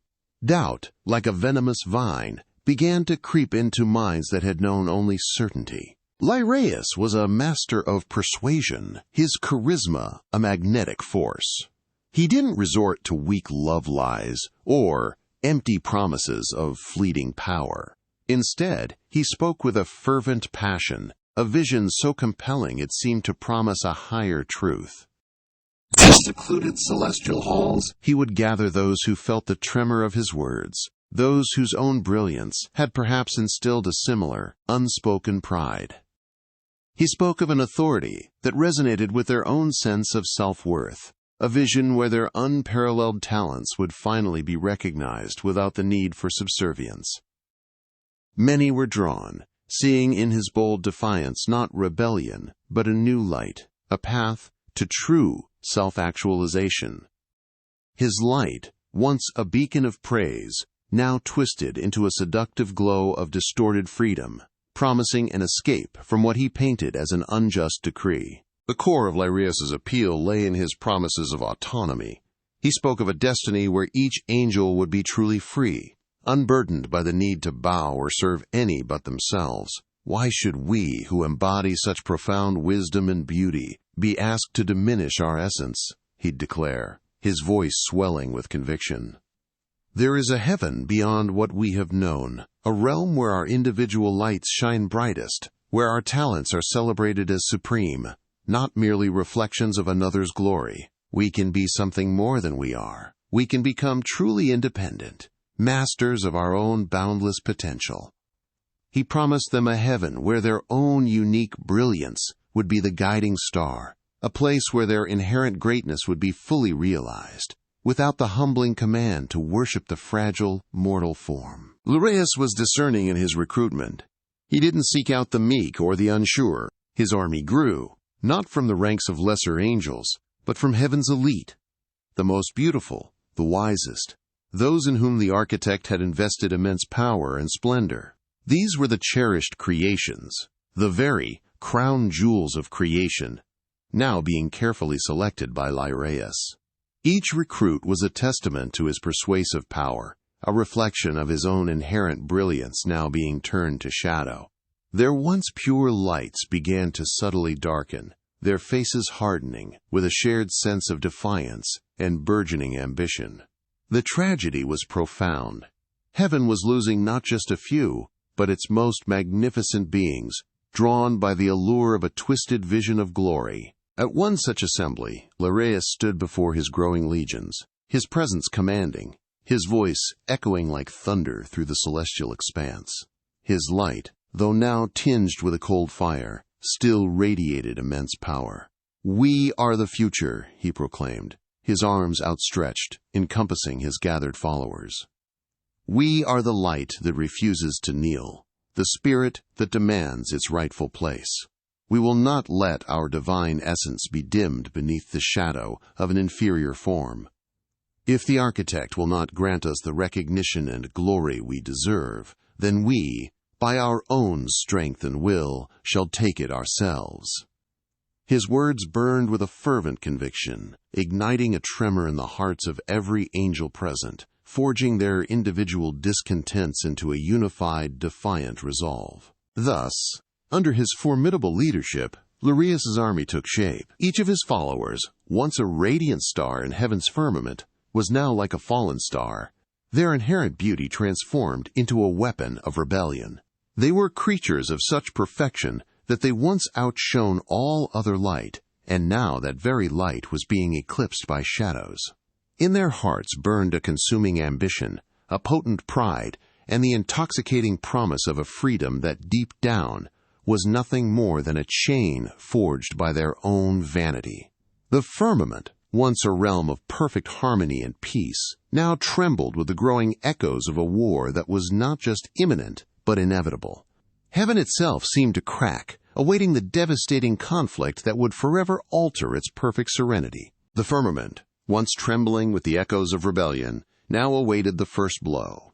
Doubt, like a venomous vine, began to creep into minds that had known only certainty. Lyraeus was a master of persuasion, his charisma a magnetic force. He didn't resort to weak love lies or empty promises of fleeting power. Instead, he spoke with a fervent passion, a vision so compelling it seemed to promise a higher truth. In secluded celestial halls, he would gather those who felt the tremor of his words, those whose own brilliance had perhaps instilled a similar, unspoken pride. He spoke of an authority that resonated with their own sense of self-worth, a vision where their unparalleled talents would finally be recognized without the need for subservience. Many were drawn, seeing in his bold defiance not rebellion, but a new light, a path to true self-actualization. His light, once a beacon of praise, now twisted into a seductive glow of distorted freedom, promising an escape from what he painted as an unjust decree. The core of Lyraeus's appeal lay in his promises of autonomy. He spoke of a destiny where each angel would be truly free, unburdened by the need to bow or serve any but themselves. Why should we, who embody such profound wisdom and beauty, be asked to diminish our essence? He'd declare, his voice swelling with conviction. There is a heaven beyond what we have known, a realm where our individual lights shine brightest, where our talents are celebrated as supreme, not merely reflections of another's glory. We can be something more than we are. We can become truly independent, masters of our own boundless potential. He promised them a heaven where their own unique brilliance would be the guiding star, a place where their inherent greatness would be fully realized, without the humbling command to worship the fragile, mortal form. Lyraeus was discerning in his recruitment. He didn't seek out the meek or the unsure. His army grew, not from the ranks of lesser angels, but from heaven's elite, the most beautiful, the wisest, those in whom the architect had invested immense power and splendor. These were the cherished creations, the very crown jewels of creation, now being carefully selected by Lyraeus. Each recruit was a testament to his persuasive power, a reflection of his own inherent brilliance now being turned to shadow. Their once pure lights began to subtly darken, their faces hardening with a shared sense of defiance and burgeoning ambition. The tragedy was profound. Heaven was losing not just a few, but its most magnificent beings, drawn by the allure of a twisted vision of glory. At one such assembly, Lyraeus stood before his growing legions, his presence commanding, his voice echoing like thunder through the celestial expanse. His light, though now tinged with a cold fire, still radiated immense power. "We are the future," he proclaimed, his arms outstretched, encompassing his gathered followers. "We are the light that refuses to kneel, the spirit that demands its rightful place. We will not let our divine essence be dimmed beneath the shadow of an inferior form. If the architect will not grant us the recognition and glory we deserve, then we, by our own strength and will, shall take it ourselves." His words burned with a fervent conviction, igniting a tremor in the hearts of every angel present, forging their individual discontents into a unified, defiant resolve. Thus, under his formidable leadership, Lyraeus' army took shape. Each of his followers, once a radiant star in heaven's firmament, was now like a fallen star, their inherent beauty transformed into a weapon of rebellion. They were creatures of such perfection that they once outshone all other light, and now that very light was being eclipsed by shadows. In their hearts burned a consuming ambition, a potent pride, and the intoxicating promise of a freedom that deep down was nothing more than a chain forged by their own vanity. The firmament, once a realm of perfect harmony and peace, now trembled with the growing echoes of a war that was not just imminent, but inevitable. Heaven itself seemed to crack, awaiting the devastating conflict that would forever alter its perfect serenity. The firmament, once trembling with the echoes of rebellion, now awaited the first blow.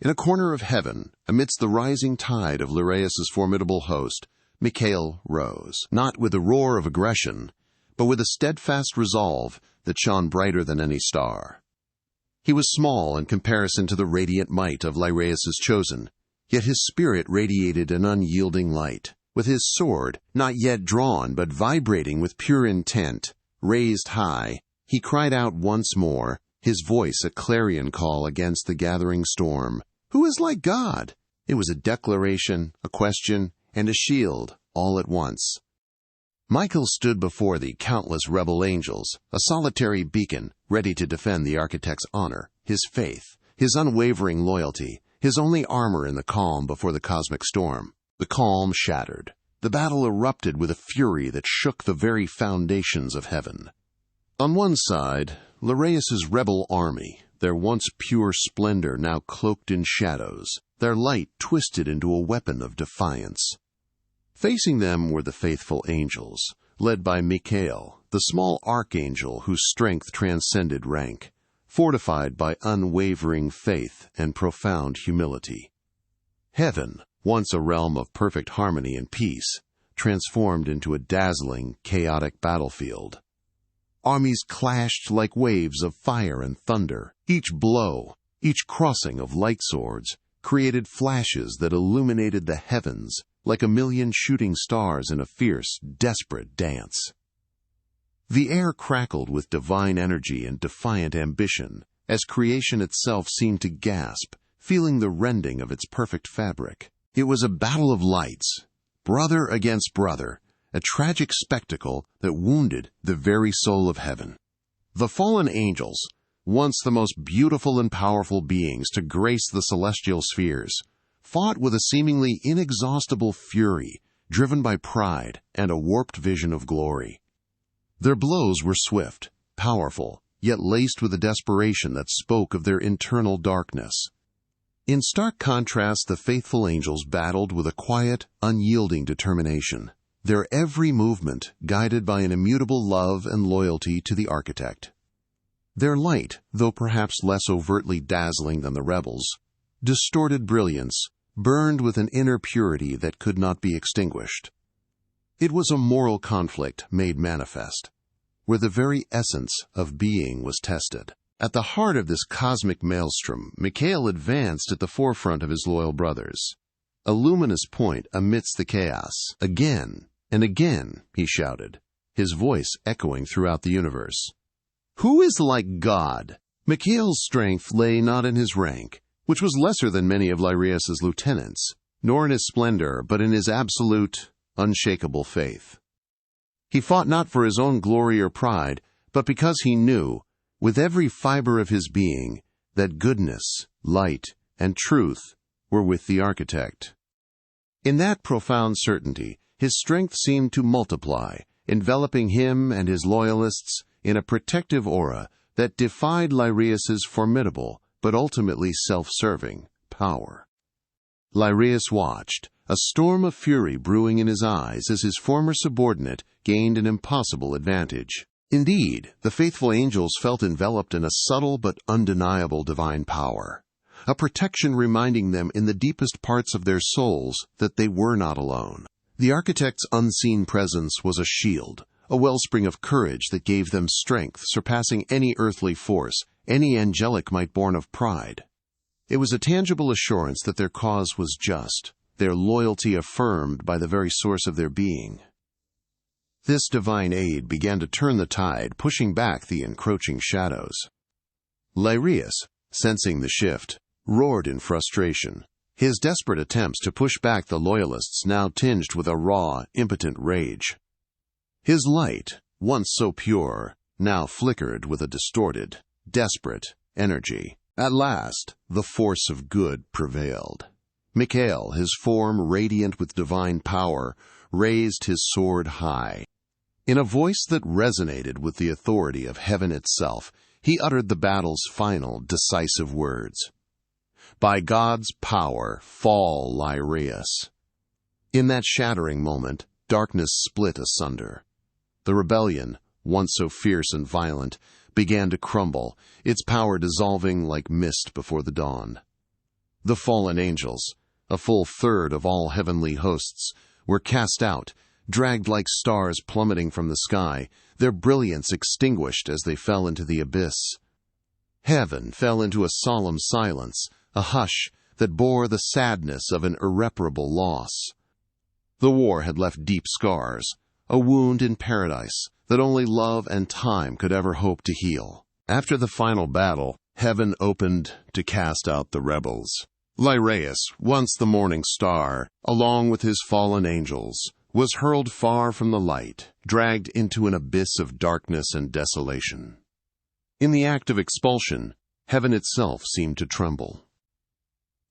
In a corner of heaven, amidst the rising tide of Lyraeus' formidable host, Mikael rose, not with a roar of aggression, but with a steadfast resolve that shone brighter than any star. He was small in comparison to the radiant might of Lyraeus' chosen, yet his spirit radiated an unyielding light. With his sword, not yet drawn but vibrating with pure intent, raised high, he cried out once more, his voice a clarion call against the gathering storm. "Who is like God?" It was a declaration, a question, and a shield, all at once. Mikael stood before the countless rebel angels, a solitary beacon, ready to defend the architect's honor, his faith, his unwavering loyalty, his only armor in the calm before the cosmic storm. The calm shattered. The battle erupted with a fury that shook the very foundations of heaven. On one side, Lyraeus' rebel army, their once pure splendor now cloaked in shadows, their light twisted into a weapon of defiance. Facing them were the faithful angels, led by Mikael, the small archangel whose strength transcended rank, fortified by unwavering faith and profound humility. Heaven, once a realm of perfect harmony and peace, transformed into a dazzling, chaotic battlefield. Armies clashed like waves of fire and thunder. Each blow, each crossing of light swords, created flashes that illuminated the heavens like a million shooting stars in a fierce, desperate dance. The air crackled with divine energy and defiant ambition, as creation itself seemed to gasp, feeling the rending of its perfect fabric. It was a battle of lights, brother against brother, a tragic spectacle that wounded the very soul of heaven. The fallen angels, once the most beautiful and powerful beings to grace the celestial spheres, fought with a seemingly inexhaustible fury, driven by pride and a warped vision of glory. Their blows were swift, powerful, yet laced with a desperation that spoke of their internal darkness. In stark contrast, the faithful angels battled with a quiet, unyielding determination, their every movement guided by an immutable love and loyalty to the architect. Their light, though perhaps less overtly dazzling than the rebels' distorted brilliance, burned with an inner purity that could not be extinguished. It was a moral conflict made manifest, where the very essence of being was tested. At the heart of this cosmic maelstrom, Mikael advanced at the forefront of his loyal brothers, a luminous point amidst the chaos. Again and again, he shouted, his voice echoing throughout the universe. Who is like God? Mikael's strength lay not in his rank, which was lesser than many of Lyraeus' lieutenants, nor in his splendor, but in his absolute, unshakable faith. He fought not for his own glory or pride, but because he knew, with every fiber of his being, that goodness, light, and truth were with the architect. In that profound certainty, his strength seemed to multiply, enveloping him and his loyalists in a protective aura that defied Lyraeus' formidable, but ultimately self-serving, power. Lyraeus watched, a storm of fury brewing in his eyes as his former subordinate gained an impossible advantage. Indeed, the faithful angels felt enveloped in a subtle but undeniable divine power, a protection reminding them in the deepest parts of their souls that they were not alone. The architect's unseen presence was a shield, a wellspring of courage that gave them strength surpassing any earthly force, any angelic might born of pride. It was a tangible assurance that their cause was just, their loyalty affirmed by the very source of their being. This divine aid began to turn the tide, pushing back the encroaching shadows. Lyraeus, sensing the shift, roared in frustration, his desperate attempts to push back the loyalists now tinged with a raw, impotent rage. His light, once so pure, now flickered with a distorted, desperate energy. At last, the force of good prevailed. Mikael, his form radiant with divine power, raised his sword high. In a voice that resonated with the authority of heaven itself, he uttered the battle's final, decisive words. By God's power, fall, Lyraeus. In that shattering moment, darkness split asunder. The rebellion, once so fierce and violent, began to crumble, its power dissolving like mist before the dawn. The fallen angels, a full third of all heavenly hosts, were cast out, dragged like stars plummeting from the sky, their brilliance extinguished as they fell into the abyss. Heaven fell into a solemn silence, a hush that bore the sadness of an irreparable loss. The war had left deep scars, a wound in paradise that only love and time could ever hope to heal. After the final battle, heaven opened to cast out the rebels. Lyraeus, once the morning star, along with his fallen angels, was hurled far from the light, dragged into an abyss of darkness and desolation. In the act of expulsion, heaven itself seemed to tremble.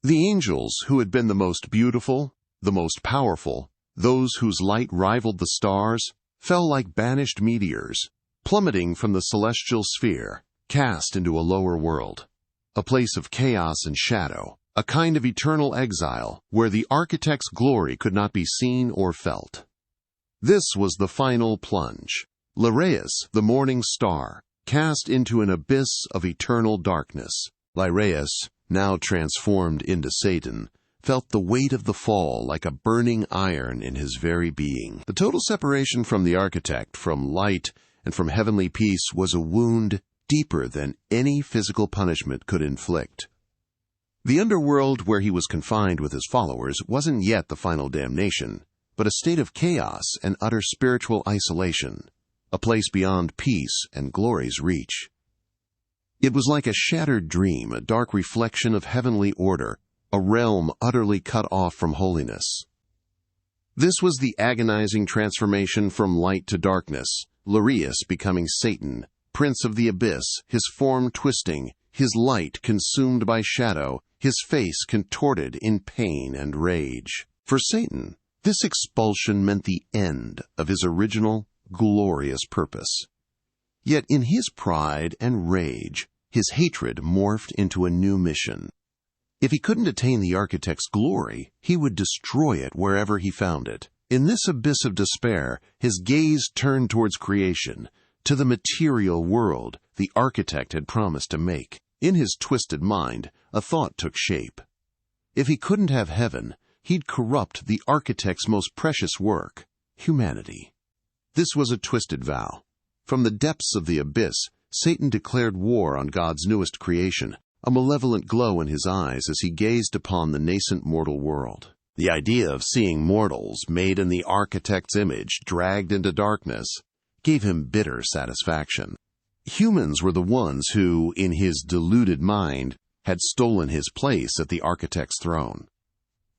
The angels, who had been the most beautiful, the most powerful, those whose light rivaled the stars, fell like banished meteors, plummeting from the celestial sphere, cast into a lower world, a place of chaos and shadow, a kind of eternal exile where the architect's glory could not be seen or felt. This was the final plunge. Lyraeus, the morning star, cast into an abyss of eternal darkness. Lyraeus, now transformed into Satan, felt the weight of the fall like a burning iron in his very being. The total separation from the architect, from light, and from heavenly peace was a wound deeper than any physical punishment could inflict. The underworld where he was confined with his followers wasn't yet the final damnation, but a state of chaos and utter spiritual isolation, a place beyond peace and glory's reach. It was like a shattered dream, a dark reflection of heavenly order, a realm utterly cut off from holiness. This was the agonizing transformation from light to darkness, Lyraeus becoming Satan, prince of the abyss, his form twisting, his light consumed by shadow, his face contorted in pain and rage. For Satan, this expulsion meant the end of his original, glorious purpose. Yet in his pride and rage, his hatred morphed into a new mission. If he couldn't attain the architect's glory, he would destroy it wherever he found it. In this abyss of despair, his gaze turned towards creation, to the material world the architect had promised to make. In his twisted mind, a thought took shape. If he couldn't have heaven, he'd corrupt the architect's most precious work, humanity. This was a twisted vow. From the depths of the abyss, Satan declared war on God's newest creation, a malevolent glow in his eyes as he gazed upon the nascent mortal world. The idea of seeing mortals made in the architect's image dragged into darkness gave him bitter satisfaction. Humans were the ones who, in his deluded mind, had stolen his place at the architect's throne.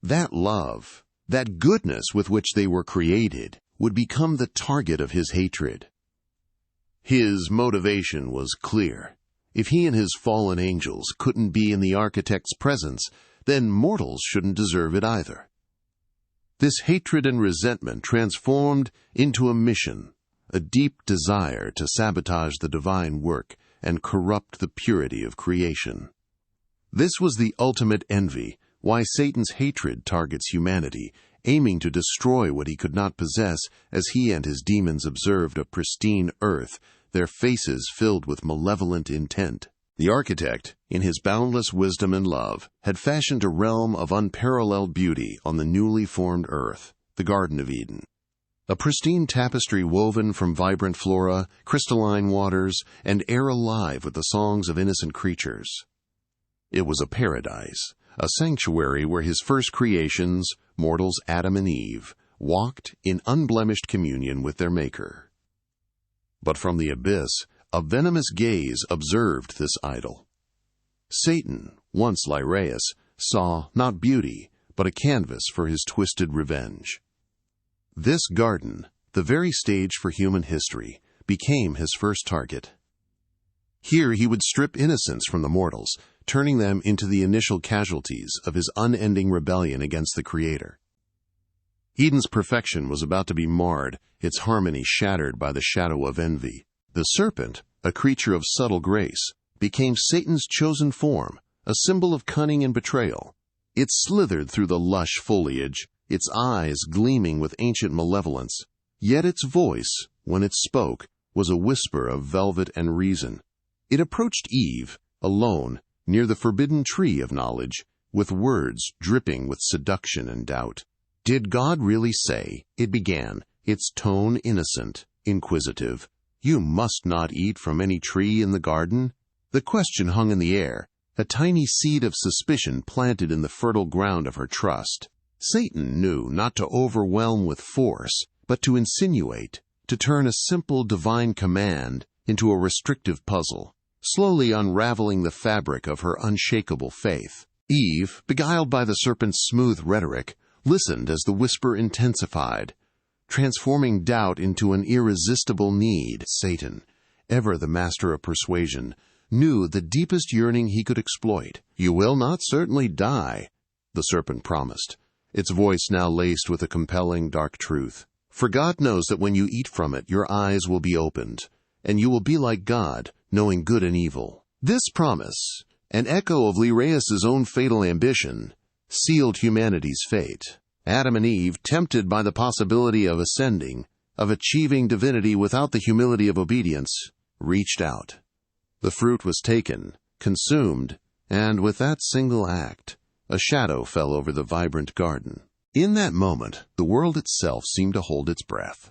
That love, that goodness with which they were created, would become the target of his hatred. His motivation was clear. If he and his fallen angels couldn't be in the architect's presence, then mortals shouldn't deserve it either. This hatred and resentment transformed into a mission, a deep desire to sabotage the divine work and corrupt the purity of creation. This was the ultimate envy, why Satan's hatred targets humanity, aiming to destroy what he could not possess as he and his demons observed a pristine earth, their faces filled with malevolent intent. The architect, in his boundless wisdom and love, had fashioned a realm of unparalleled beauty on the newly formed earth, the Garden of Eden. A pristine tapestry woven from vibrant flora, crystalline waters, and air alive with the songs of innocent creatures. It was a paradise, a sanctuary where his first creations, mortals Adam and Eve, walked in unblemished communion with their Maker. But from the abyss, a venomous gaze observed this idol. Satan, once Lyraeus, saw not beauty, but a canvas for his twisted revenge. This garden, the very stage for human history, became his first target. Here he would strip innocence from the mortals, turning them into the initial casualties of his unending rebellion against the Creator. Eden's perfection was about to be marred, its harmony shattered by the shadow of envy. The serpent, a creature of subtle grace, became Satan's chosen form, a symbol of cunning and betrayal. It slithered through the lush foliage, its eyes gleaming with ancient malevolence. Yet its voice, when it spoke, was a whisper of velvet and reason. It approached Eve, alone, near the forbidden tree of knowledge, with words dripping with seduction and doubt. "Did God really say," it began, its tone innocent, inquisitive, "you must not eat from any tree in the garden?" The question hung in the air, a tiny seed of suspicion planted in the fertile ground of her trust. Satan knew not to overwhelm with force, but to insinuate, to turn a simple divine command into a restrictive puzzle, slowly unraveling the fabric of her unshakable faith. Eve, beguiled by the serpent's smooth rhetoric, listened as the whisper intensified, transforming doubt into an irresistible need. Satan, ever the master of persuasion, knew the deepest yearning he could exploit. "You will not certainly die," the serpent promised, its voice now laced with a compelling dark truth. "For God knows that when you eat from it, your eyes will be opened, and you will be like God, knowing good and evil." This promise, an echo of Lyraeus' own fatal ambition, sealed humanity's fate. Adam and Eve, tempted by the possibility of ascending, of achieving divinity without the humility of obedience, reached out. The fruit was taken, consumed, and with that single act, a shadow fell over the vibrant garden. In that moment, the world itself seemed to hold its breath.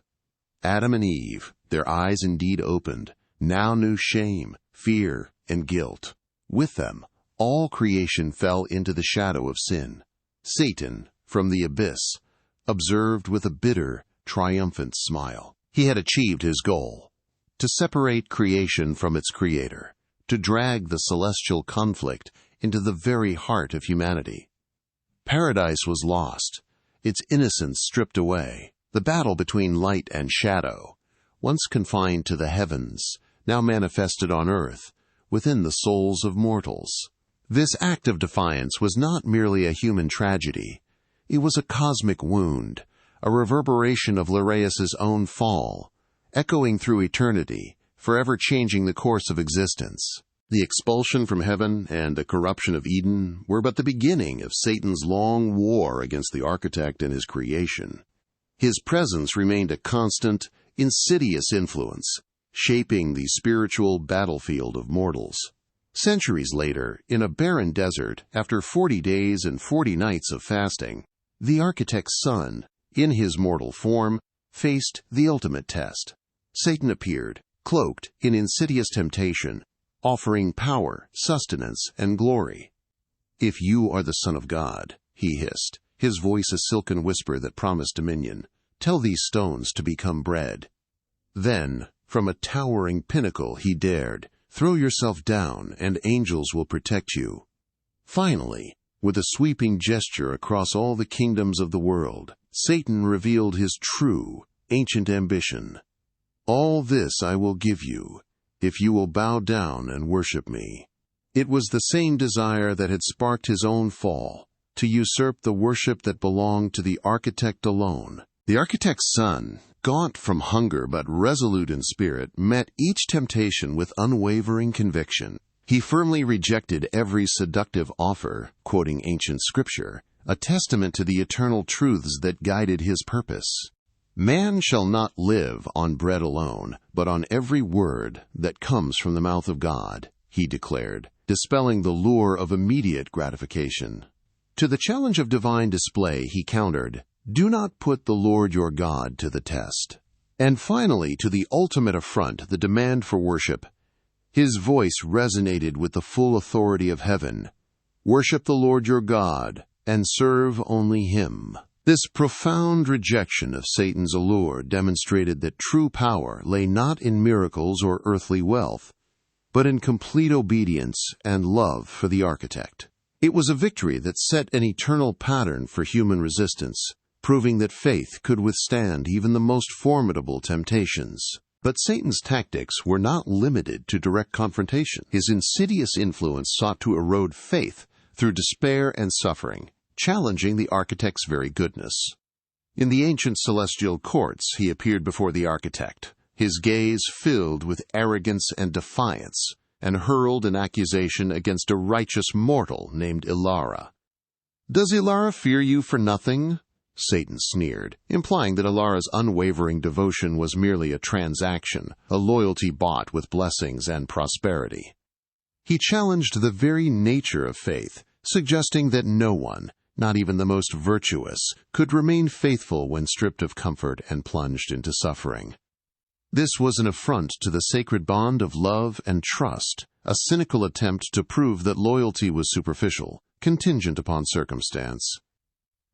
Adam and Eve, their eyes indeed opened, now knew shame, fear, and guilt. With them, all creation fell into the shadow of sin. Satan, from the abyss, observed with a bitter, triumphant smile. He had achieved his goal: to separate creation from its creator, to drag the celestial conflict into the very heart of humanity. Paradise was lost, its innocence stripped away. The battle between light and shadow, once confined to the heavens, now manifested on earth, within the souls of mortals. This act of defiance was not merely a human tragedy. It was a cosmic wound, a reverberation of Lyraeus' own fall, echoing through eternity, forever changing the course of existence. The expulsion from heaven and the corruption of Eden were but the beginning of Satan's long war against the architect and his creation. His presence remained a constant, insidious influence, shaping the spiritual battlefield of mortals. Centuries later, in a barren desert, after 40 days and 40 nights of fasting, the architect's son, in his mortal form, faced the ultimate test. Satan appeared, cloaked in insidious temptation, offering power, sustenance, and glory. "If you are the Son of God," he hissed, his voice a silken whisper that promised dominion, "tell these stones to become bread." Then, from a towering pinnacle he dared, "Throw yourself down, and angels will protect you." Finally, with a sweeping gesture across all the kingdoms of the world, Satan revealed his true, ancient ambition. "All this I will give you, if you will bow down and worship me." It was the same desire that had sparked his own fall, to usurp the worship that belonged to the architect alone. The architect's son, gaunt from hunger but resolute in spirit, met each temptation with unwavering conviction. He firmly rejected every seductive offer, quoting ancient scripture, a testament to the eternal truths that guided his purpose. "Man shall not live on bread alone, but on every word that comes from the mouth of God," he declared, dispelling the lure of immediate gratification. To the challenge of divine display he countered, "Do not put the Lord your God to the test." And finally, to the ultimate affront, the demand for worship, his voice resonated with the full authority of heaven: "Worship the Lord your God, and serve only Him." This profound rejection of Satan's allure demonstrated that true power lay not in miracles or earthly wealth, but in complete obedience and love for the architect. It was a victory that set an eternal pattern for human resistance, proving that faith could withstand even the most formidable temptations. But Satan's tactics were not limited to direct confrontation. His insidious influence sought to erode faith through despair and suffering, challenging the architect's very goodness. In the ancient celestial courts, he appeared before the architect, his gaze filled with arrogance and defiance, and hurled an accusation against a righteous mortal named Ilara. "Does Ilara fear you for nothing?" Satan sneered, implying that Ilara's unwavering devotion was merely a transaction, a loyalty bought with blessings and prosperity. He challenged the very nature of faith, suggesting that no one, not even the most virtuous, could remain faithful when stripped of comfort and plunged into suffering. This was an affront to the sacred bond of love and trust, a cynical attempt to prove that loyalty was superficial, contingent upon circumstance.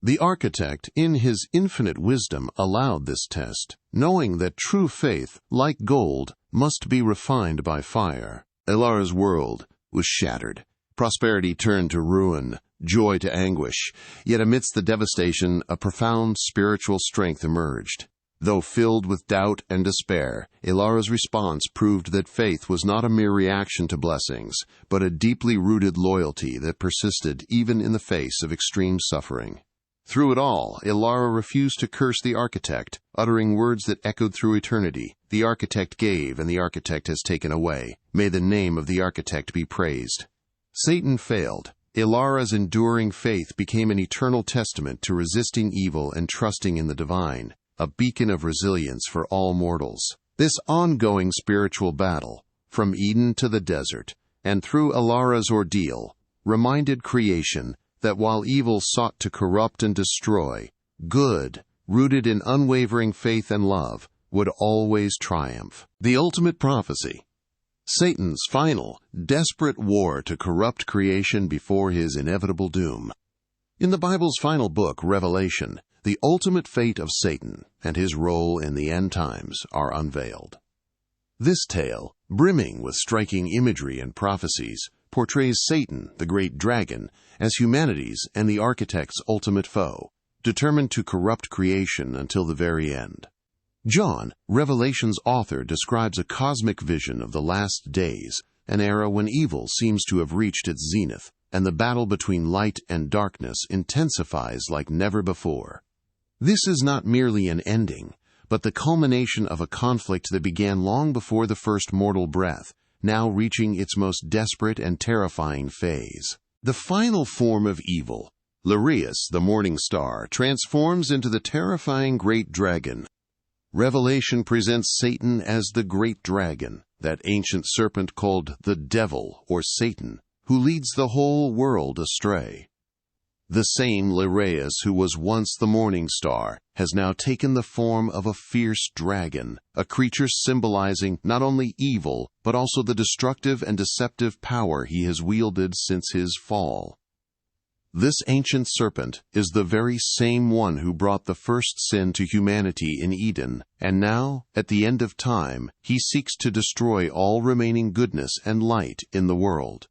The architect, in his infinite wisdom, allowed this test, knowing that true faith, like gold, must be refined by fire. Ilara's world was shattered. Prosperity turned to ruin, joy to anguish. Yet amidst the devastation, a profound spiritual strength emerged. Though filled with doubt and despair, Ilara's response proved that faith was not a mere reaction to blessings, but a deeply rooted loyalty that persisted even in the face of extreme suffering. Through it all, Ilara refused to curse the architect, uttering words that echoed through eternity. "The architect gave, and the architect has taken away. May the name of the architect be praised." Satan failed. Ilara's enduring faith became an eternal testament to resisting evil and trusting in the divine, a beacon of resilience for all mortals. This ongoing spiritual battle, from Eden to the desert, and through Ilara's ordeal, reminded creation that while evil sought to corrupt and destroy, good, rooted in unwavering faith and love, would always triumph. The ultimate prophecy. Satan's final, desperate war to corrupt creation before his inevitable doom. In the Bible's final book, Revelation, the ultimate fate of Satan and his role in the end times are unveiled. This tale, brimming with striking imagery and prophecies, portrays Satan, the great dragon, as humanity's and the architect's ultimate foe, determined to corrupt creation until the very end. John, Revelation's author, describes a cosmic vision of the last days, an era when evil seems to have reached its zenith, and the battle between light and darkness intensifies like never before. This is not merely an ending, but the culmination of a conflict that began long before the first mortal breath, now reaching its most desperate and terrifying phase. The final form of evil, Lyraeus, the morning star, transforms into the terrifying great dragon. Revelation presents Satan as the great dragon, that ancient serpent called the devil or Satan, who leads the whole world astray. The same Lyraeus who was once the morning star has now taken the form of a fierce dragon, a creature symbolizing not only evil, but also the destructive and deceptive power he has wielded since his fall. This ancient serpent is the very same one who brought the first sin to humanity in Eden, and now, at the end of time, he seeks to destroy all remaining goodness and light in the world.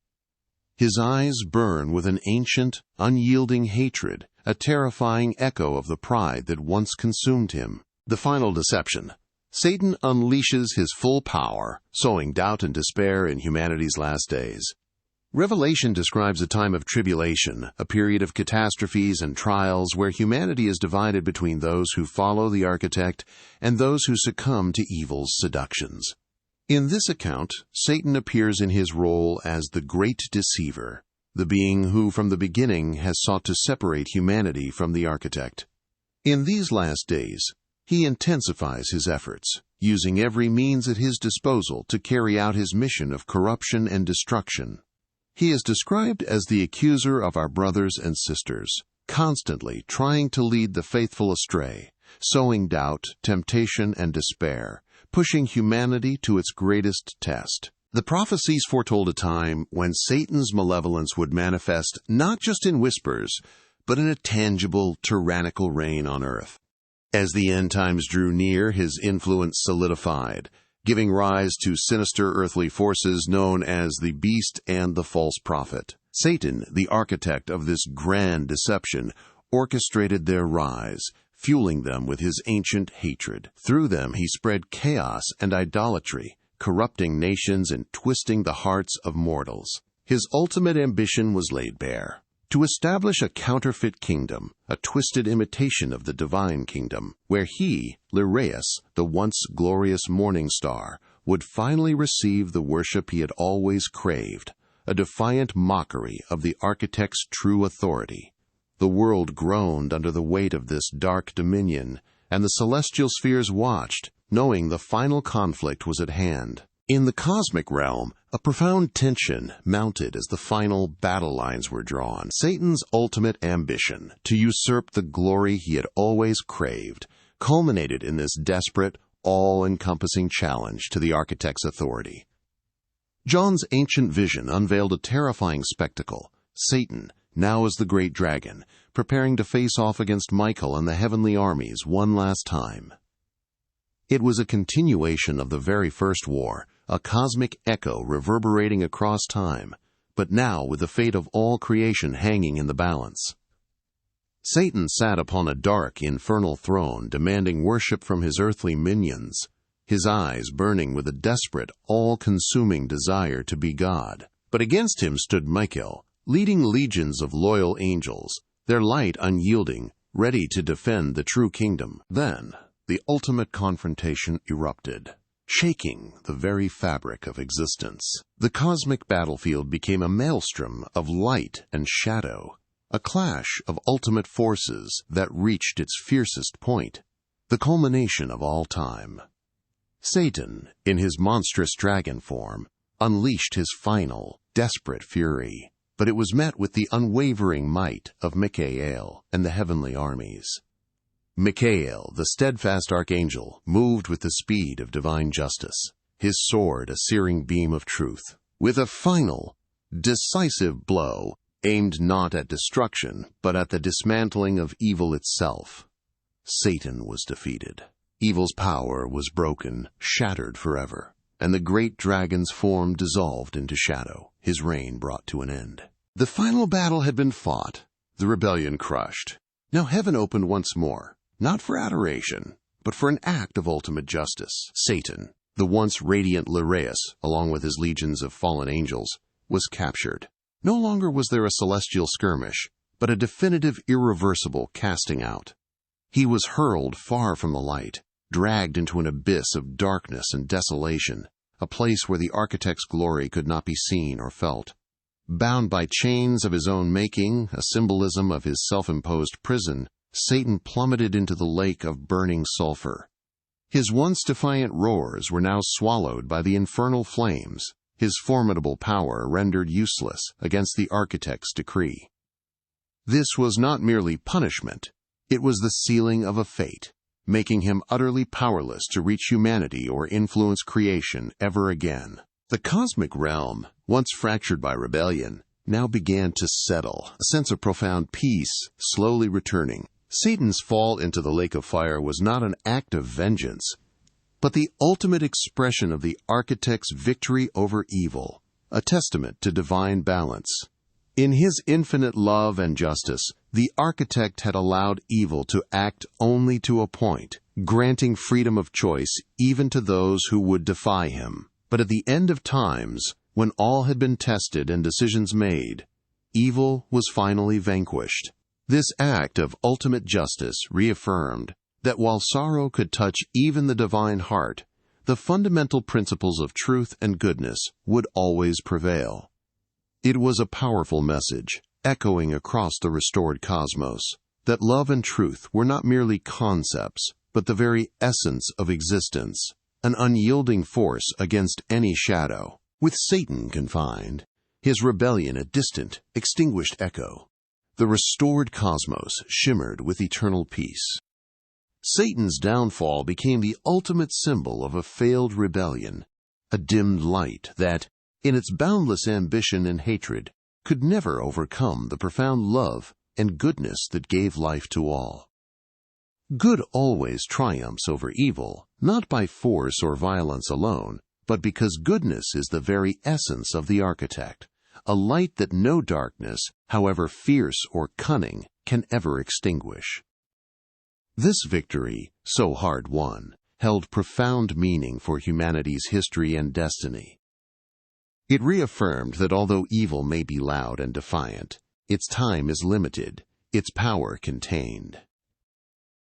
His eyes burn with an ancient, unyielding hatred, a terrifying echo of the pride that once consumed him. The final deception. Satan unleashes his full power, sowing doubt and despair in humanity's last days. Revelation describes a time of tribulation, a period of catastrophes and trials where humanity is divided between those who follow the architect and those who succumb to evil's seductions. In this account, Satan appears in his role as the great deceiver, the being who from the beginning has sought to separate humanity from the architect. In these last days, he intensifies his efforts, using every means at his disposal to carry out his mission of corruption and destruction. He is described as the accuser of our brothers and sisters, constantly trying to lead the faithful astray, sowing doubt, temptation, and despair, pushing humanity to its greatest test. The prophecies foretold a time when Satan's malevolence would manifest not just in whispers, but in a tangible, tyrannical reign on earth. As the end times drew near, his influence solidified, giving rise to sinister earthly forces known as the beast and the false prophet. Satan, the architect of this grand deception, orchestrated their rise, fueling them with his ancient hatred. Through them he spread chaos and idolatry, corrupting nations and twisting the hearts of mortals. His ultimate ambition was laid bare: to establish a counterfeit kingdom, a twisted imitation of the divine kingdom, where he, Lyraeus, the once glorious morning star, would finally receive the worship he had always craved, a defiant mockery of the architect's true authority. The world groaned under the weight of this dark dominion, and the celestial spheres watched, knowing the final conflict was at hand. In the cosmic realm, a profound tension mounted as the final battle lines were drawn. Satan's ultimate ambition, to usurp the glory he had always craved, culminated in this desperate, all-encompassing challenge to the architect's authority. John's ancient vision unveiled a terrifying spectacle: Satan, now as the great dragon, preparing to face off against Michael and the heavenly armies one last time. It was a continuation of the very first war, a cosmic echo reverberating across time, but now with the fate of all creation hanging in the balance. Satan sat upon a dark, infernal throne, demanding worship from his earthly minions, his eyes burning with a desperate, all-consuming desire to be God. But against him stood Mikael, leading legions of loyal angels, their light unyielding, ready to defend the true kingdom. Then, the ultimate confrontation erupted, shaking the very fabric of existence. The cosmic battlefield became a maelstrom of light and shadow, a clash of ultimate forces that reached its fiercest point, the culmination of all time. Satan, in his monstrous dragon form, unleashed his final, desperate fury, but it was met with the unwavering might of Mikael and the heavenly armies. Mikael, the steadfast archangel, moved with the speed of divine justice. his sword a searing beam of truth. With a final, decisive blow aimed not at destruction, but at the dismantling of evil itself, Satan was defeated. Evil's power was broken, shattered forever, and the great dragon's form dissolved into shadow, his reign brought to an end. The final battle had been fought, the rebellion crushed. Now heaven opened once more, not for adoration, but for an act of ultimate justice. Satan, the once radiant Lyraeus, along with his legions of fallen angels, was captured. No longer was there a celestial skirmish, but a definitive, irreversible casting out. He was hurled far from the light, dragged into an abyss of darkness and desolation, a place where the architect's glory could not be seen or felt. Bound by chains of his own making, a symbolism of his self-imposed prison, Satan plummeted into the lake of burning sulfur. His once defiant roars were now swallowed by the infernal flames, his formidable power rendered useless against the architect's decree. This was not merely punishment, it was the sealing of a fate, making him utterly powerless to reach humanity or influence creation ever again. The cosmic realm, once fractured by rebellion, now began to settle, a sense of profound peace slowly returning. Satan's fall into the lake of fire was not an act of vengeance, but the ultimate expression of the architect's victory over evil, a testament to divine balance. In his infinite love and justice, the architect had allowed evil to act only to a point, granting freedom of choice even to those who would defy him. But at the end of times, when all had been tested and decisions made, evil was finally vanquished. This act of ultimate justice reaffirmed that while sorrow could touch even the divine heart, the fundamental principles of truth and goodness would always prevail. It was a powerful message, echoing across the restored cosmos, that love and truth were not merely concepts, but the very essence of existence, an unyielding force against any shadow. With Satan confined, his rebellion a distant, extinguished echo, the restored cosmos shimmered with eternal peace. Satan's downfall became the ultimate symbol of a failed rebellion, a dimmed light that, in its boundless ambition and hatred, could never overcome the profound love and goodness that gave life to all. Good always triumphs over evil, not by force or violence alone, but because goodness is the very essence of the architect, a light that no darkness, however fierce or cunning, can ever extinguish. This victory, so hard won, held profound meaning for humanity's history and destiny. It reaffirmed that although evil may be loud and defiant, its time is limited, its power contained.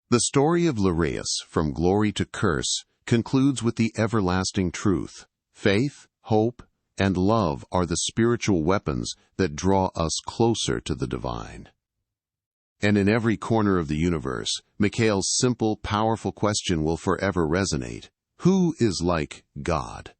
The story of Lyraeus, from glory to curse, concludes with the everlasting truth. Faith, hope, and love are the spiritual weapons that draw us closer to the divine. And in every corner of the universe, Mikael's simple, powerful question will forever resonate. Who is like God?